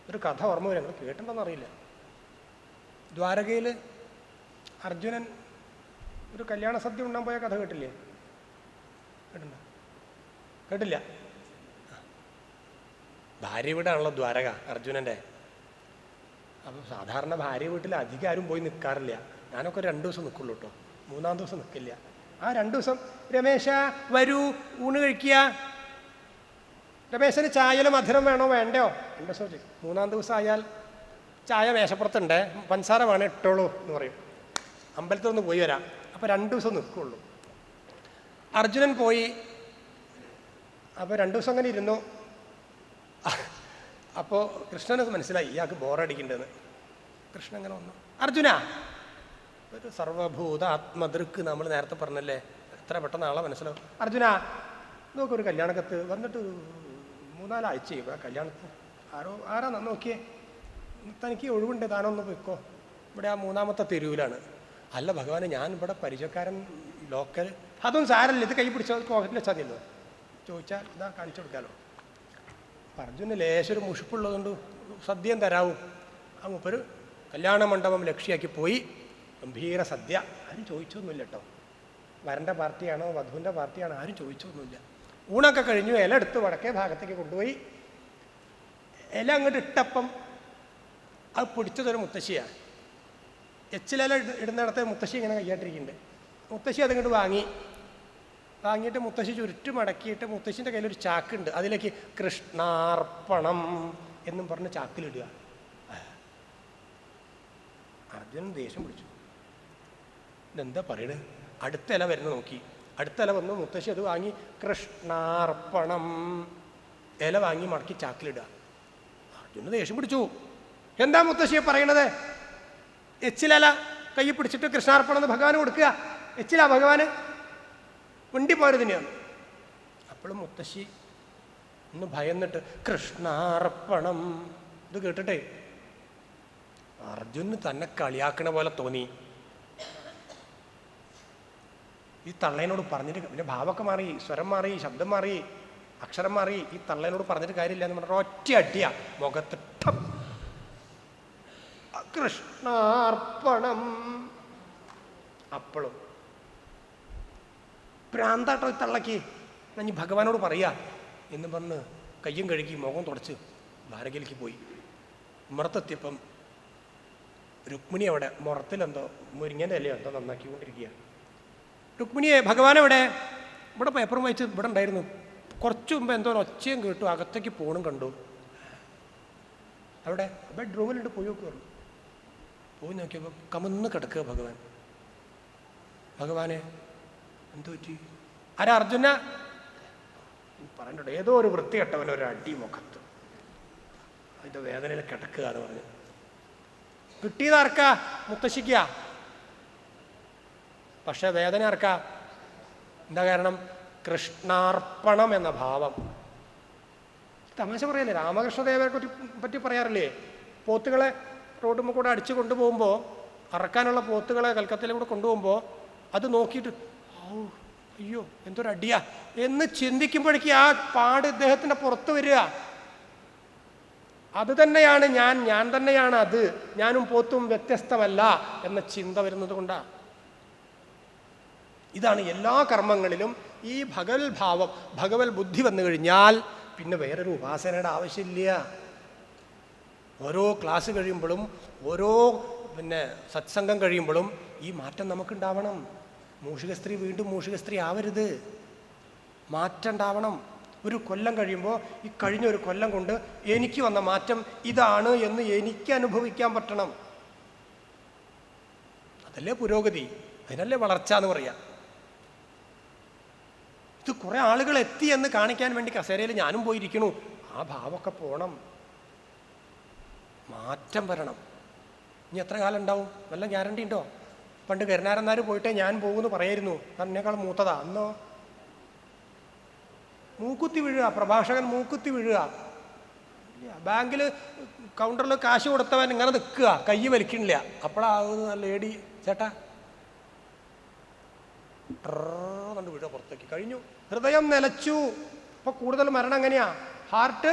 ഒരു കഥ ഓർമ്മ വരും, നിങ്ങൾ കേട്ടിട്ടുണ്ടെന്നറിയില്ല. ദ്വാരകയിൽ അർജുനൻ ഒരു കല്യാണ സദ്യ ഉണ്ടാൻ പോയ കഥ കേട്ടില്ലേ? കേട്ടില്ല? കേട്ടില്ല? ഭാര്യ വീടാണല്ലോ ദ്വാരക അർജുനൻ്റെ. അപ്പോൾ സാധാരണ ഭാര്യ വീട്ടിൽ അധികം ആരും പോയി നിൽക്കാറില്ല. ഞാനൊക്കെ 2 ദിവസം നിൽക്കുള്ളൂ കേട്ടോ, 3-ാം ദിവസം നിൽക്കില്ല. ആ 2 ദിവസം രമേശ വരൂ ഊണ് കഴിക്കുക, രമേശന് ചായയിൽ മധുരം വേണോ വേണ്ടയോ, 2 ദിവസം ചെയ്യും. 3-ാം ദിവസം ആയാൽ ചായ മേശപ്പുറത്തുണ്ട്, പഞ്ചസാര വേണം ഇട്ടോളൂ എന്ന് പറയും. അമ്പലത്തിലൊന്ന് പോയി വരാം. അപ്പോൾ 2 ദിവസം നിൽക്കുള്ളൂ. അർജുനൻ പോയി. അപ്പോൾ 2 ദിവസം അങ്ങനെ ഇരുന്നു. അപ്പോൾ കൃഷ്ണന് മനസ്സിലായി ഇയാൾക്ക് ബോറടിക്കണ്ടെന്ന്. കൃഷ്ണൻ അങ്ങനെ വന്നു, അർജുന ഒരു സർവഭൂത ആത്മദൃക്ക് നമ്മൾ നേരത്തെ പറഞ്ഞല്ലേ, എത്ര പെട്ടെന്ന് ആളെ മനസ്സിലാവും. അർജുന നോക്കൊരു കല്യാണക്കത്ത് വന്നിട്ട് 3-4 ആഴ്ചയായി ആ കല്യാണത്തിന്. ആരാ നോക്കിയേ, തനിക്ക് ഒഴിവുണ്ട്, താനൊന്ന് പോയിക്കോ, ഇവിടെ ആ 3-ാമത്തെ തെരുവിലാണ്. അല്ല ഭഗവാനെ, ഞാൻ ഇവിടെ പരിചയക്കാരൻ ലോക്കൽ. അതൊന്നും സാരല്ല, ഇത് കൈ പിടിച്ചാൽ പോക്കറ്റിൽ വെച്ചാൽ മതിയല്ലോ, ചോദിച്ചാൽ ഇതാ കാണിച്ചു കൊടുക്കാമല്ലോ. അർജുന് ലേശൊരു മുഷിപ്പുള്ളതുകൊണ്ട് സദ്യം തരാവും. ആ മൂപ്പര് കല്യാണ മണ്ഡപം ലക്ഷ്യമാക്കി പോയി. ഗംഭീര സദ്യ. ആരും ചോദിച്ചൊന്നുമില്ല കേട്ടോ, വരൻ്റെ പാർട്ടിയാണോ വധുവിൻ്റെ പാർട്ടിയാണോ ആരും ചോദിച്ചൊന്നുമില്ല. ഊണൊക്കെ കഴിഞ്ഞു, ഇല എടുത്ത് വടക്കേ ഭാഗത്തേക്ക് കൊണ്ടുപോയി. ഇല അങ്ങോട്ട് ഇട്ടപ്പം അത് പിടിച്ചതൊരു മുത്തശ്ശിയാണ്. എച്ചിലില ഇടുന്നിടത്ത് മുത്തശ്ശി ഇങ്ങനെ കയ്യായിട്ടിരിക്കുന്നുണ്ട്. മുത്തശ്ശി അതിങ്ങോട്ട് വാങ്ങിയിട്ട് മുത്തശ്ശി ചുരുട്ടി മടക്കിയിട്ട് മുത്തശ്ശിൻ്റെ കയ്യിലൊരു ചാക്കുണ്ട്, അതിലേക്ക് കൃഷ്ണാർപ്പണം എന്നും പറഞ്ഞ് ചാക്കിലിടുക. അർജുനൻ ദേഷ്യം പിടിച്ചു. ഇതെന്താ പറയണത്? അടുത്ത ഇല വരുന്ന നോക്കി, അടുത്ത ഇല വന്നു. മുത്തശ്ശി അത് വാങ്ങി കൃഷ്ണാർപ്പണം ഇല വാങ്ങി മടക്കി ചാക്കിലിടുക. അർജുനൻ ദേഷ്യം പിടിച്ചു. എന്താ മുത്തശ്ശിയെ പറയണത്? എച്ചിലല കൈ പിടിച്ചിട്ട് കൃഷ്ണാർപ്പണം എന്ന് ഭഗവാന് കൊടുക്കുക. എച്ചില ഭഗവാന് വണ്ടി പോയതിനെയാണ്. അപ്പോഴും മുത്തശ്ശി ഒന്ന് ഭയന്നിട്ട് കൃഷ്ണാർപ്പണം ഇത് കേട്ടിട്ടേ അർജുന് തന്നെ കളിയാക്കണ പോലെ തോന്നി. ഈ തള്ളേനോട് പറഞ്ഞിട്ട് പിന്നെ ഭാവമൊക്കെ മാറി, സ്വരം മാറി, ശബ്ദം മാറി, അക്ഷരം മാറി. ഈ തള്ളേനോട് പറഞ്ഞിട്ട് കാര്യമില്ല എന്ന് പറഞ്ഞാൽ ഒറ്റ അടിയാ മുഖത്ത്. കൃഷ്ണാർപ്പണം. അപ്പോഴും പ്രാന്താട്ടോ ഈ തള്ളക്ക്. ഞാൻ ഭഗവാനോട് പറയാ എന്ന് പറഞ്ഞ് കയ്യും കഴുകി മുഖം തുടച്ച് ദ്വാരകയിലേക്ക് പോയി. മുറത്തെത്തിയപ്പം രുക്മിണി അവിടെ മുറത്തിലെന്തോ മുരിങ്ങൻ്റെ ഇലയോ എന്തോ നന്നാക്കിക്കൊണ്ടിരിക്കുക. രുക്മിണിയെ, ഭഗവാനെവിടെ? ഇവിടെ പേപ്പറും വായിച്ച് ഇവിടെ ഉണ്ടായിരുന്നു. കുറച്ച് മുമ്പ് എന്തോ ഒച്ചയും കേട്ടു, അകത്തേക്ക് പോണും കണ്ടു. അവിടെ ബെഡ്റൂമിലുണ്ട്, പോയി നോക്കുവായിരുന്നു. പോയി നോക്കിയപ്പോൾ കമന്ന് കിടക്കുക ഭഗവാൻ. ഭഗവാനെ എന്തു പറ്റി? ആരാ? അർജുന പറഞ്ഞിട്ടുണ്ട്, ഏതോ ഒരു വൃത്തികെട്ടവൻ ഒരു അടി മുഖത്ത്, അതിൻ്റെ വേദനയിൽ കിടക്കുക എന്ന് പറഞ്ഞു. കിട്ടിയത് ആർക്കാ? മുത്തശ്ശിക്കാ. പക്ഷെ വേദന ആർക്കാ? എന്താ കാരണം? കൃഷ്ണാർപ്പണം എന്ന ഭാവം. തമാശ പറയല്ലേ, രാമകൃഷ്ണദേവനെ പറ്റി പറയാറില്ലേ? പോത്തുകളെ റോഡുമ്മ കൂടെ അടിച്ചു കൊണ്ടുപോകുമ്പോൾ, അറക്കാനുള്ള പോത്തുകളെ കൽക്കത്തയിലൂടെ കൊണ്ടുപോകുമ്പോൾ അത് നോക്കിയിട്ട് അയ്യോ എന്തൊരു അടിയാ എന്ന് ചിന്തിക്കുമ്പോഴേക്ക് ആ പാട് ഇദ്ദേഹത്തിൻ്റെ പുറത്ത് വരിക. അത് തന്നെയാണ് ഞാൻ തന്നെയാണ് അത്, ഞാനും പോത്തും വ്യത്യസ്തമല്ല എന്ന ചിന്ത വരുന്നത് കൊണ്ടാണ്. ഇതാണ് എല്ലാ കർമ്മങ്ങളിലും ഈ ഭഗവത് ഭാവം, ഭഗവത് ബുദ്ധി വന്നു കഴിഞ്ഞാൽ പിന്നെ വേറൊരു ഉപാസനയുടെ ആവശ്യമില്ല. ഓരോ ക്ലാസ് കഴിയുമ്പോഴും, ഓരോ സത്സംഗം കഴിയുമ്പോഴും ഈ മാറ്റം നമുക്കുണ്ടാവണം. മൂഷിക സ്ത്രീ വീണ്ടും മൂഷിക സ്ത്രീ ആവരുത്, മാറ്റം ഉണ്ടാവണം. ഒരു കൊല്ലം കഴിയുമ്പോൾ ഈ കഴിഞ്ഞ ഒരു കൊല്ലം കൊണ്ട് എനിക്ക് വന്ന മാറ്റം ഇതാണ് എന്ന് എനിക്ക് അനുഭവിക്കാൻ പറ്റണം. അതല്ലേ പുരോഗതി, അതിനല്ലേ വളർച്ച എന്ന് പറയാം. ഇത് കുറെ ആളുകൾ എത്തി എന്ന് കാണിക്കാൻ വേണ്ടി കസേരയിൽ ഞാനും പോയിരിക്കണു. ആ ഭാവമൊക്കെ പോണം, മാറ്റം വരണം. ഇനി എത്ര കാലം ഉണ്ടാവും? വല്ല ഗ്യാരണ്ടി ഉണ്ടോ? പണ്ട് കരുണാരന്മാർ പോയിട്ടേ ഞാൻ പോകുമെന്ന് പറയായിരുന്നു. എന്നേക്കാൾ മൂത്തതാ. അന്നോ മൂക്കുത്തി വീഴുക, പ്രഭാഷകൻ മൂക്കുത്തി വീഴുക. ബാങ്കിൽ കൗണ്ടറിൽ കാശ് കൊടുത്തവൻ ഇങ്ങനെ നിൽക്കുക, കൈ വലിക്കണില്ല. അപ്പോഴാകുന്ന ലേഡി ചേട്ടാ കണ്ട് വീഴുക പുറത്തേക്ക്. കഴിഞ്ഞു, ഹൃദയം നിലച്ചു. ഇപ്പൊ കൂടുതൽ മരണം എങ്ങനെയാ? ഹാർട്ട്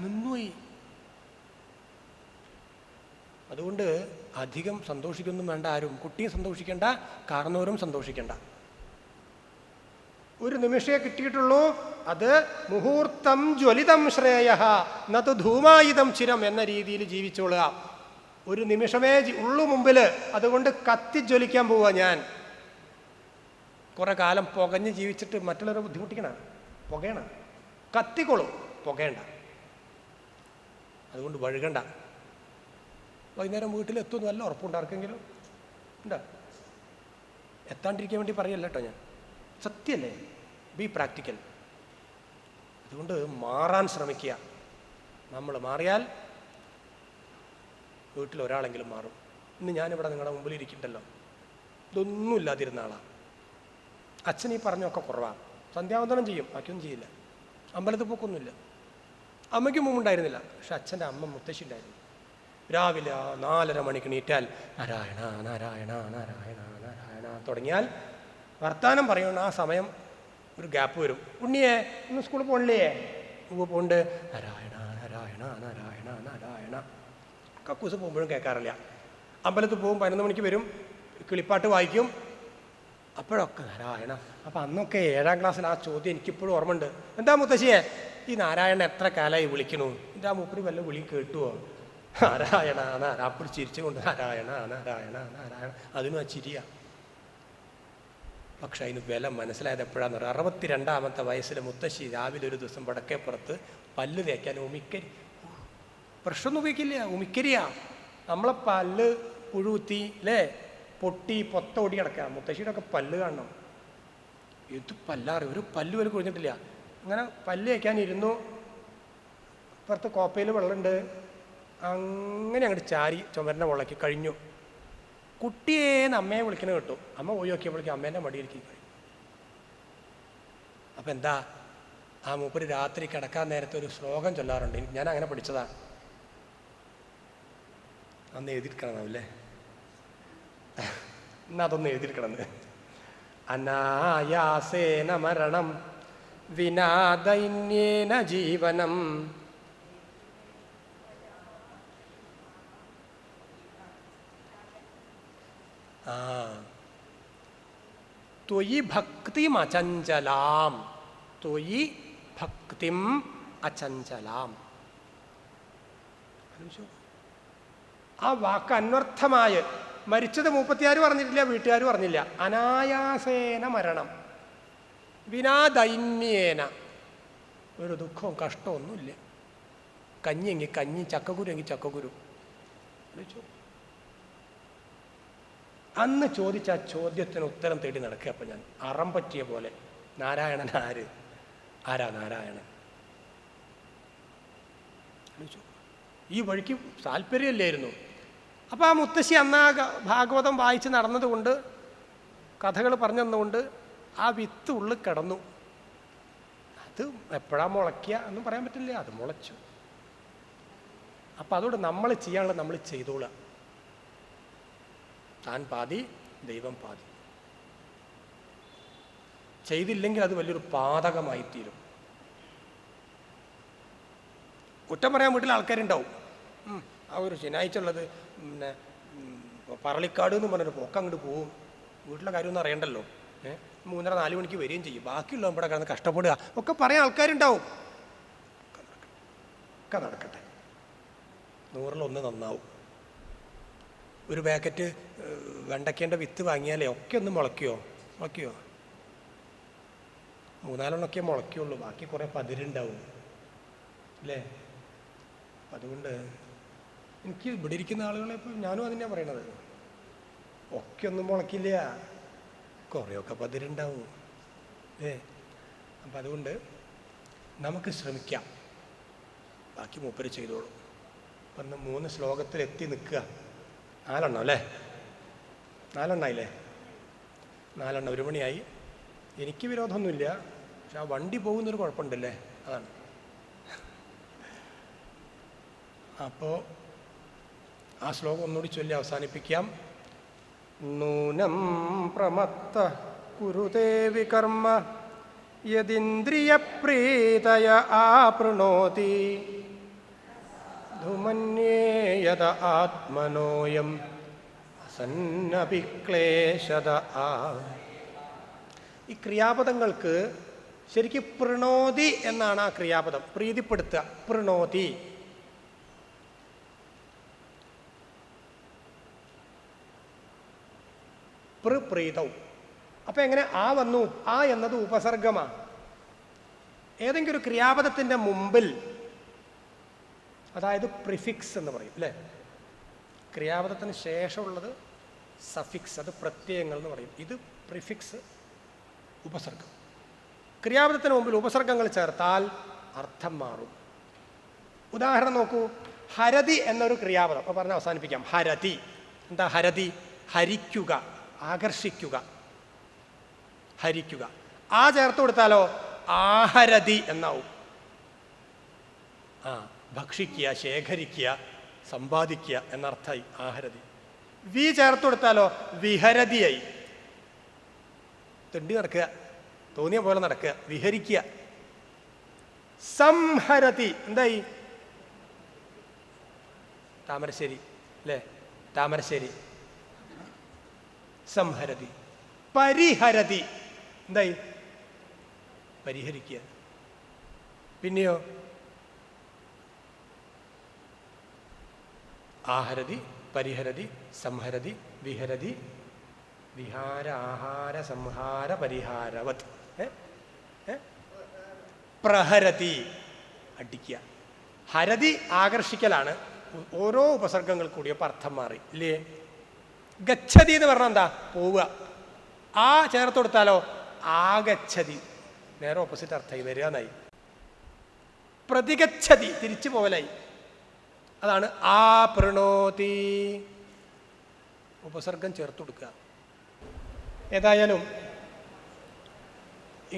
നിന്നുപോയി. അതുകൊണ്ട് അധികം സന്തോഷിക്കൊന്നും വേണ്ട ആരും. കുട്ടിയും സന്തോഷിക്കേണ്ട, കാരണവരും സന്തോഷിക്കേണ്ട. ഒരു നിമിഷേ കിട്ടിയിട്ടുള്ളൂ. അത് മുഹൂർത്തം ജ്വലിതം ശ്രേയ നതു ധൂമായുധം ചിരം എന്ന രീതിയിൽ ജീവിച്ചോളുക. ഒരു നിമിഷമേ ഉള്ളു മുമ്പില്. അതുകൊണ്ട് കത്തി ജ്വലിക്കാൻ പോവുക ഞാൻ. കുറെ കാലം പുകഞ്ഞ് ജീവിച്ചിട്ട് മറ്റുള്ളവരെ ബുദ്ധിമുട്ടിക്കണ, പുകയണ. കത്തിക്കൊള്ളു, പുകയണ്ട. അതുകൊണ്ട് വഴുകണ്ട. വൈകുന്നേരം വീട്ടിലെത്തുമെന്ന് വല്ല ഉറപ്പുണ്ടാർക്കെങ്കിലും ഉണ്ടാ? എത്താണ്ടിരിക്കാൻ വേണ്ടി പറയല്ല കേട്ടോ ഞാൻ, സത്യമല്ലേ? B practical. അതുകൊണ്ട് മാറാൻ ശ്രമിക്കുക. നമ്മൾ മാറിയാൽ വീട്ടിൽ ഒരാളെങ്കിലും മാറും. ഇന്ന് ഞാനിവിടെ നിങ്ങളുടെ മുമ്പിൽ ഇരിക്കണ്ടല്ലോ, ഇതൊന്നും ഇല്ലാതിരുന്ന ആളാണ്. അച്ഛൻ ഈ പറഞ്ഞൊക്കെ കുറവാണ്. സന്ധ്യാവന്തനം ചെയ്യും, ബാക്കിയൊന്നും ചെയ്യില്ല. അമ്പലത്തിൽ പോക്കൊന്നുമില്ല. അമ്മയ്ക്ക് മുമ്പുണ്ടായിരുന്നില്ല, പക്ഷെ അച്ഛൻ്റെ അമ്മ മുത്തശ്ശി ഉണ്ടായിരുന്നു. രാവിലെ 4:30 മണിക്ക് നീറ്റാൽ നാരായണ നാരായണ നാരായണ നാരായണ തുടങ്ങിയാൽ വർത്താനം പറയുന്ന ആ സമയം ഒരു ഗ്യാപ്പ് വരും. ഉണ്ണിയെ ഇന്ന് സ്കൂളിൽ പോകണില്ലേ? പോണ്ട്. നാരായണ നാരായണ നാരായണ നാരായണ. കക്കൂസ് പോകുമ്പോഴും കേൾക്കാറില്ല. അമ്പലത്തിൽ പോകും, 11 മണിക്ക് വരും, കിളിപ്പാട്ട് വായിക്കും, അപ്പോഴൊക്കെ നാരായണ. അപ്പം അന്നൊക്കെ 7ാം ക്ലാസ്സിൽ ആ ചോദ്യം എനിക്കിപ്പോഴും ഓർമ്മയുണ്ട്. എന്താ മുത്തശ്ശിയെ ഈ നാരായണ എത്ര കാലമായി വിളിക്കണു? എൻ്റെ ആ മൂപ്പര് വല്ല വിളി കേട്ടുവോ? നാരായണ നാരാപ്പുരി ചിരിച്ചുകൊണ്ട് നാരായണ നാരായണ നാരായണ. അതിനും ആ ചിരിയ. പക്ഷെ അതിന് വില മനസ്സിലായത് എപ്പോഴാന്ന് പറയാം. 62ാമത്തെ വയസ്സിൽ മുത്തശ്ശി രാവിലെ ഒരു ദിവസം വടക്കേപ്പുറത്ത് പല്ല് തേക്കാൻ ഉമിക്കരി, ബ്രഷൊന്നും ഉപയോഗിക്കില്ല, ഉമിക്കരിയാ. നമ്മളെ പല്ല് പുഴുത്തി അല്ലേ, പൊട്ടി പൊത്തോടി കിടക്കുക. മുത്തശ്ശിയുടെ ഒക്കെ പല്ല് കാണണം. ഇത് പല്ലാറ്, ഒരു പല്ല് വരെ കുഴിഞ്ഞിട്ടില്ല. അങ്ങനെ പല്ല് തേക്കാനിരുന്നു. ഇപ്പുറത്ത് കോപ്പയിൽ വെള്ളമുണ്ട്. അങ്ങനെ അങ്ങോട്ട് ചാരി ചുമരിൻ്റെ മുകളിലേക്ക് കഴിഞ്ഞു. കുട്ടിയേന്ന് അമ്മയെ വിളിക്കണ കേട്ടു. അമ്മ പോയി നോക്കിയപ്പോഴേക്കും അമ്മേൻ്റെ മടിയിലേക്ക് കഴിഞ്ഞു. അപ്പം എന്താ, ആ മൂപ്പര് രാത്രി കിടക്കാൻ നേരത്തെ ഒരു ശ്ലോകം ചൊല്ലാറുണ്ട്. ഞാൻ അങ്ങനെ പഠിച്ചതാ. അന്ന് എഴുതിയിരിക്കണമെന്നല്ലേ, എന്നാ അതൊന്ന് എഴുതിയിരിക്കണമെന്ന്. അനായാസേന മരണം വിനാ ദൈന്യേന ജീവനം. ത്വയി ഭക്തിം അചഞ്ചലാം, ത്വയി ഭക്തിം അചഞ്ചലാം. ആ വാക്ക് അന്വർത്ഥമായ മരിച്ചത് 36 പറഞ്ഞിട്ടില്ല, വീട്ടുകാർ പറഞ്ഞില്ല. അനായാസേന മരണം വിനാ ദൈന്യേന, ഒരു ദുഃഖവും കഷ്ടമൊന്നുമില്ല. കഞ്ഞിയെങ്കിൽ കഞ്ഞി, ചക്കക്കുരു എങ്കിൽ ചക്കക്കുരു. അന്ന് ചോദിച്ച ആ ചോദ്യത്തിന് ഉത്തരം തേടി നടക്കുക. അപ്പം ഞാൻ അറം പറ്റിയ പോലെ, നാരായണൻ ആര്? ആരാ നാരായണൻ? ഈ വഴിക്ക് താല്പര്യമില്ലായിരുന്നു. അപ്പോൾ ആ മുത്തശ്ശി അന്ന് ആ ഭാഗവതം വായിച്ച് നടന്നതുകൊണ്ട്, കഥകൾ പറഞ്ഞു തന്നുകൊണ്ട് ആ വിത്ത് ഉള്ളിൽ കിടന്നു. അത് എപ്പോഴാ മുളയ്ക്കുക എന്നും പറയാൻ പറ്റില്ല, അത് മുളച്ചു. അപ്പം അതുകൊണ്ട് നമ്മൾ ചെയ്യാനുള്ളത് നമ്മൾ ചെയ്തോളാം. താൻ പാതി ദൈവം പാതി. ചെയ്തില്ലെങ്കിൽ അത് വലിയൊരു പാതകമായി തീരും. കുറ്റം പറയാൻ വീട്ടിൽ ആൾക്കാരുണ്ടാവും. ആ ഒരു ശനിയാഴ്ചയുള്ളത് പിന്നെ പറളിക്കാട് എന്ന് പറഞ്ഞൊരു പോക്ക് അങ്ങോട്ട് പോവും. വീട്ടിലെ കാര്യമൊന്നും അറിയണ്ടല്ലോ. 3:30-4 മണിക്ക് വരികയും ചെയ്യും. ബാക്കിയുള്ള ഇവിടെ കിടന്ന് കഷ്ടപ്പെടുക ഒക്കെ പറയാൻ ആൾക്കാരുണ്ടാവും. ഒക്കെ നടക്കട്ടെ, 100-1 നന്നാവും. ഒരു പാക്കറ്റ് വെണ്ടയ്ക്കേണ്ട വിത്ത് വാങ്ങിയാലേ ഒക്കെ ഒന്ന് മുളയ്ക്കുമോ? 3-4 മുളയ്ക്കുള്ളൂ. ബാക്കി കുറേ പതിരുണ്ടാവും അല്ലേ? അതുകൊണ്ട് എനിക്ക് ഇവിടെ ഇരിക്കുന്ന ആളുകളെ ഇപ്പം ഞാനും അതിനാണ് പറയണത്. ഒക്കെ ഒന്നും മുളയ്ക്കില്ല, കുറേയൊക്കെ പതിരുണ്ടാവും. അപ്പം അതുകൊണ്ട് നമുക്ക് ശ്രമിക്കാം, ബാക്കി മൂപ്പര് ചെയ്തോളൂ. അപ്പം 3 ശ്ലോകത്തിൽ എത്തി നിൽക്കുക. 4 അല്ലേ? 4 ആയില്ലേ? 4 1 മണിയായി. എനിക്ക് വിരോധമൊന്നുമില്ല, പക്ഷെ ആ വണ്ടി പോകുന്നൊരു കുഴപ്പമുണ്ടല്ലേ, അതാണ്. അപ്പോൾ ആ ശ്ലോകം ഒന്നുകൂടി ചൊല്ലി അവസാനിപ്പിക്കാം. നൂനം പ്രമത്ത കുരുതേ വികർമ്മ യദിന്ദ്രിയപ്രീതയ ആപ്രണോതി ധുമന്യേയത ആത്മനോയം അസന്നഭിക്ലേശത ആ. ഈ ക്രിയാപദങ്ങൾക്ക് ശരിക്കും പ്രണോതി എന്നാണ് ആ ക്രിയാപദം. പ്രീതിപ്പെടുത്തുക, പ്രണോതി. പ്രീതൗ. അപ്പം എങ്ങനെ ആ വന്നു? ആ എന്നത് ഉപസർഗമാണ്. ഏതെങ്കിലും ഒരു ക്രിയാപദത്തിൻ്റെ മുമ്പിൽ, അതായത് പ്രിഫിക്സ് എന്ന് പറയും അല്ലേ? ക്രിയാപദത്തിന് ശേഷമുള്ളത് സഫിക്സ്, അത് പ്രത്യയങ്ങൾ എന്ന് പറയും. ഇത് പ്രിഫിക്സ്, ഉപസർഗം. ക്രിയാപദത്തിന് മുമ്പിൽ ഉപസർഗങ്ങൾ ചേർത്താൽ അർത്ഥം മാറും. ഉദാഹരണം നോക്കൂ. ഹരതി എന്നൊരു ക്രിയാപദം. അപ്പോൾ പറഞ്ഞ് അവസാനിപ്പിക്കാം. ഹരതി. എന്താ ഹരതി? ഹരിക്കുക, ആകർഷിക്കുക, ഹരിക്കുക. ആ ചേർത്ത് കൊടുത്താലോ ആഹരതി എന്നാവും. ഭക്ഷിക്കുക, ശേഖരിക്കുക, സമ്പാദിക്കുക എന്നർത്ഥമായി ആഹരതി. വി ചേർത്ത് കൊടുത്താലോ വിഹരതിയായി. തെണ്ടി നടക്കുക, തോന്നിയ പോലെ നടക്കുക, വിഹരിക്കുക. സംഹരതി എന്തായി? താമരശ്ശേരി അല്ലേ? താമരശ്ശേരി. സംഹരതി. പരിഹരതി എന്തായി? പരിഹരിക്കുക. പിന്നെയോ ആഹരതി, പരിഹരതി, സംഹരതി, വിഹരതി, വിഹാര, ആഹാര, സംഹാര, പരിഹാരവത്. പ്രഹരതി അടിക്കുക. ഹരതി ആകർഷിക്കലാണ്. ഓരോ ഉപസർഗങ്ങൾ കൂടിയപ്പോൾ അർത്ഥം മാറി ഇല്ലേ? ഗച്ഛതി എന്ന് പറഞ്ഞാൽ എന്താ? പോവുക. ആ ചേർത്ത് കൊടുത്താലോ ആഗച്ഛതി, നേരെ ഓപ്പോസിറ്റ് അർത്ഥമായി, വരിക എന്നായി. പ്രതിഗച്ഛതി തിരിച്ചു പോവലായി. അതാണ് ആ പ്രണോതി. ഉപസർഗം ചേർത്ത് കൊടുക്കുക. ഏതായാലും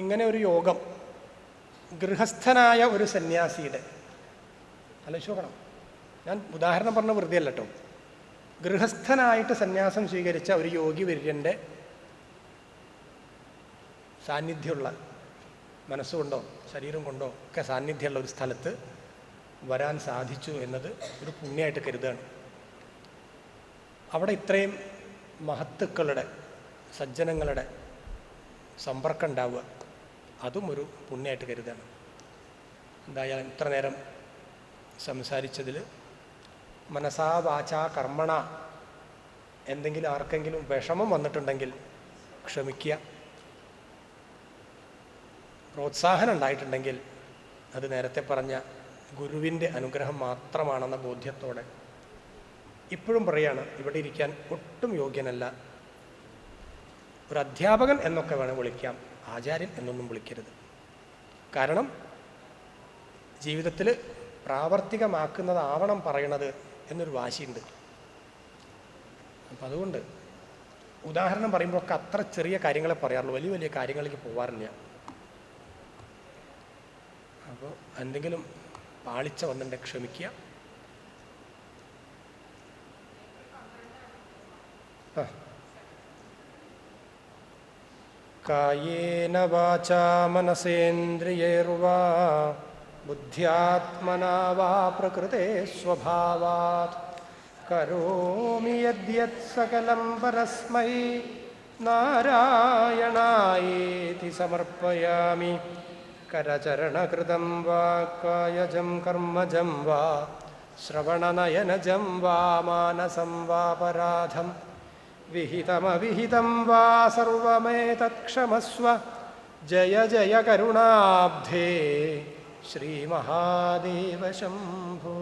ഇങ്ങനെ ഒരു യോഗം ഗൃഹസ്ഥനായ ഒരു സന്യാസിയുടെ, ആലോചിക്കണം, ഞാൻ ഉദാഹരണം പറഞ്ഞ വെറുതെ അല്ല കേട്ടോ, ഗൃഹസ്ഥനായിട്ട് സന്യാസം സ്വീകരിച്ച ഒരു യോഗി വര്യൻ്റെ സാന്നിധ്യമുള്ള, മനസ്സുകൊണ്ടോ ശരീരം കൊണ്ടോ ഒക്കെ സാന്നിധ്യമുള്ള ഒരു സ്ഥലത്ത് വരാൻ സാധിച്ചു എന്നത് ഒരു പുണ്യമായിട്ട് കരുതുകയാണ്. അവിടെ ഇത്രയും മഹത്തുക്കളുടെ, സജ്ജനങ്ങളുടെ സമ്പർക്കം ഉണ്ടാവുക, അതും ഒരു പുണ്യമായിട്ട് കരുതാണ്. എന്തായാലും ഇത്ര നേരം സംസാരിച്ചതിൽ മനസാ വാചാ കർമ്മണ എന്തെങ്കിലും ആർക്കെങ്കിലും വിഷമം വന്നിട്ടുണ്ടെങ്കിൽ ക്ഷമിക്കുക. പ്രോത്സാഹനം ഉണ്ടായിട്ടുണ്ടെങ്കിൽ അത് നേരത്തെ പറഞ്ഞ ഗുരുവിൻ്റെ അനുഗ്രഹം മാത്രമാണെന്ന ബോധ്യത്തോടെ ഇപ്പോഴും പറയാണ്, ഇവിടെ ഇരിക്കാൻ ഒട്ടും യോഗ്യനല്ല. ഒരു അധ്യാപകൻ എന്നൊക്കെ വേണം വിളിക്കാം, ആചാര്യൻ എന്നൊന്നും വിളിക്കരുത്. കാരണം ജീവിതത്തിൽ പ്രാവർത്തികമാക്കുന്നതാവണം പറയണത് എന്നൊരു വാശിയുണ്ട്. അപ്പം അതുകൊണ്ട് ഉദാഹരണം പറയുമ്പോഴൊക്കെ അത്ര ചെറിയ കാര്യങ്ങളെ പറയാറുള്ളൂ, വലിയ വലിയ കാര്യങ്ങളിലേക്ക് പോകാറില്ല. അപ്പോൾ എന്തെങ്കിലും പാളിച്ച വന്നിട്ടുണ്ടെങ്കിൽ ക്ഷമിക്കുക. കായേന വാചാ മനസേന്ദ്രിയേർവാ ബുദ്ധ്യാത്മനാ വാ പ്രകൃതേ സ്വഭാവാത് കരോമി യദ്യത് സകലം പരസ്മൈ നാരായണായേതി സമർപ്പയാമി. കരചരണകൃതം വാ കായജം കർമ്മജം വാ ശ്രവണനയനജം വാ മാനസം വാപരാധം വിഹിതമവിഹിതം വാ സർവമേതത്ക്ഷമസ്വ. ജയ ജയ കരുണാബ്ധേ ശ്രീ മഹാദേവ ശംഭോ.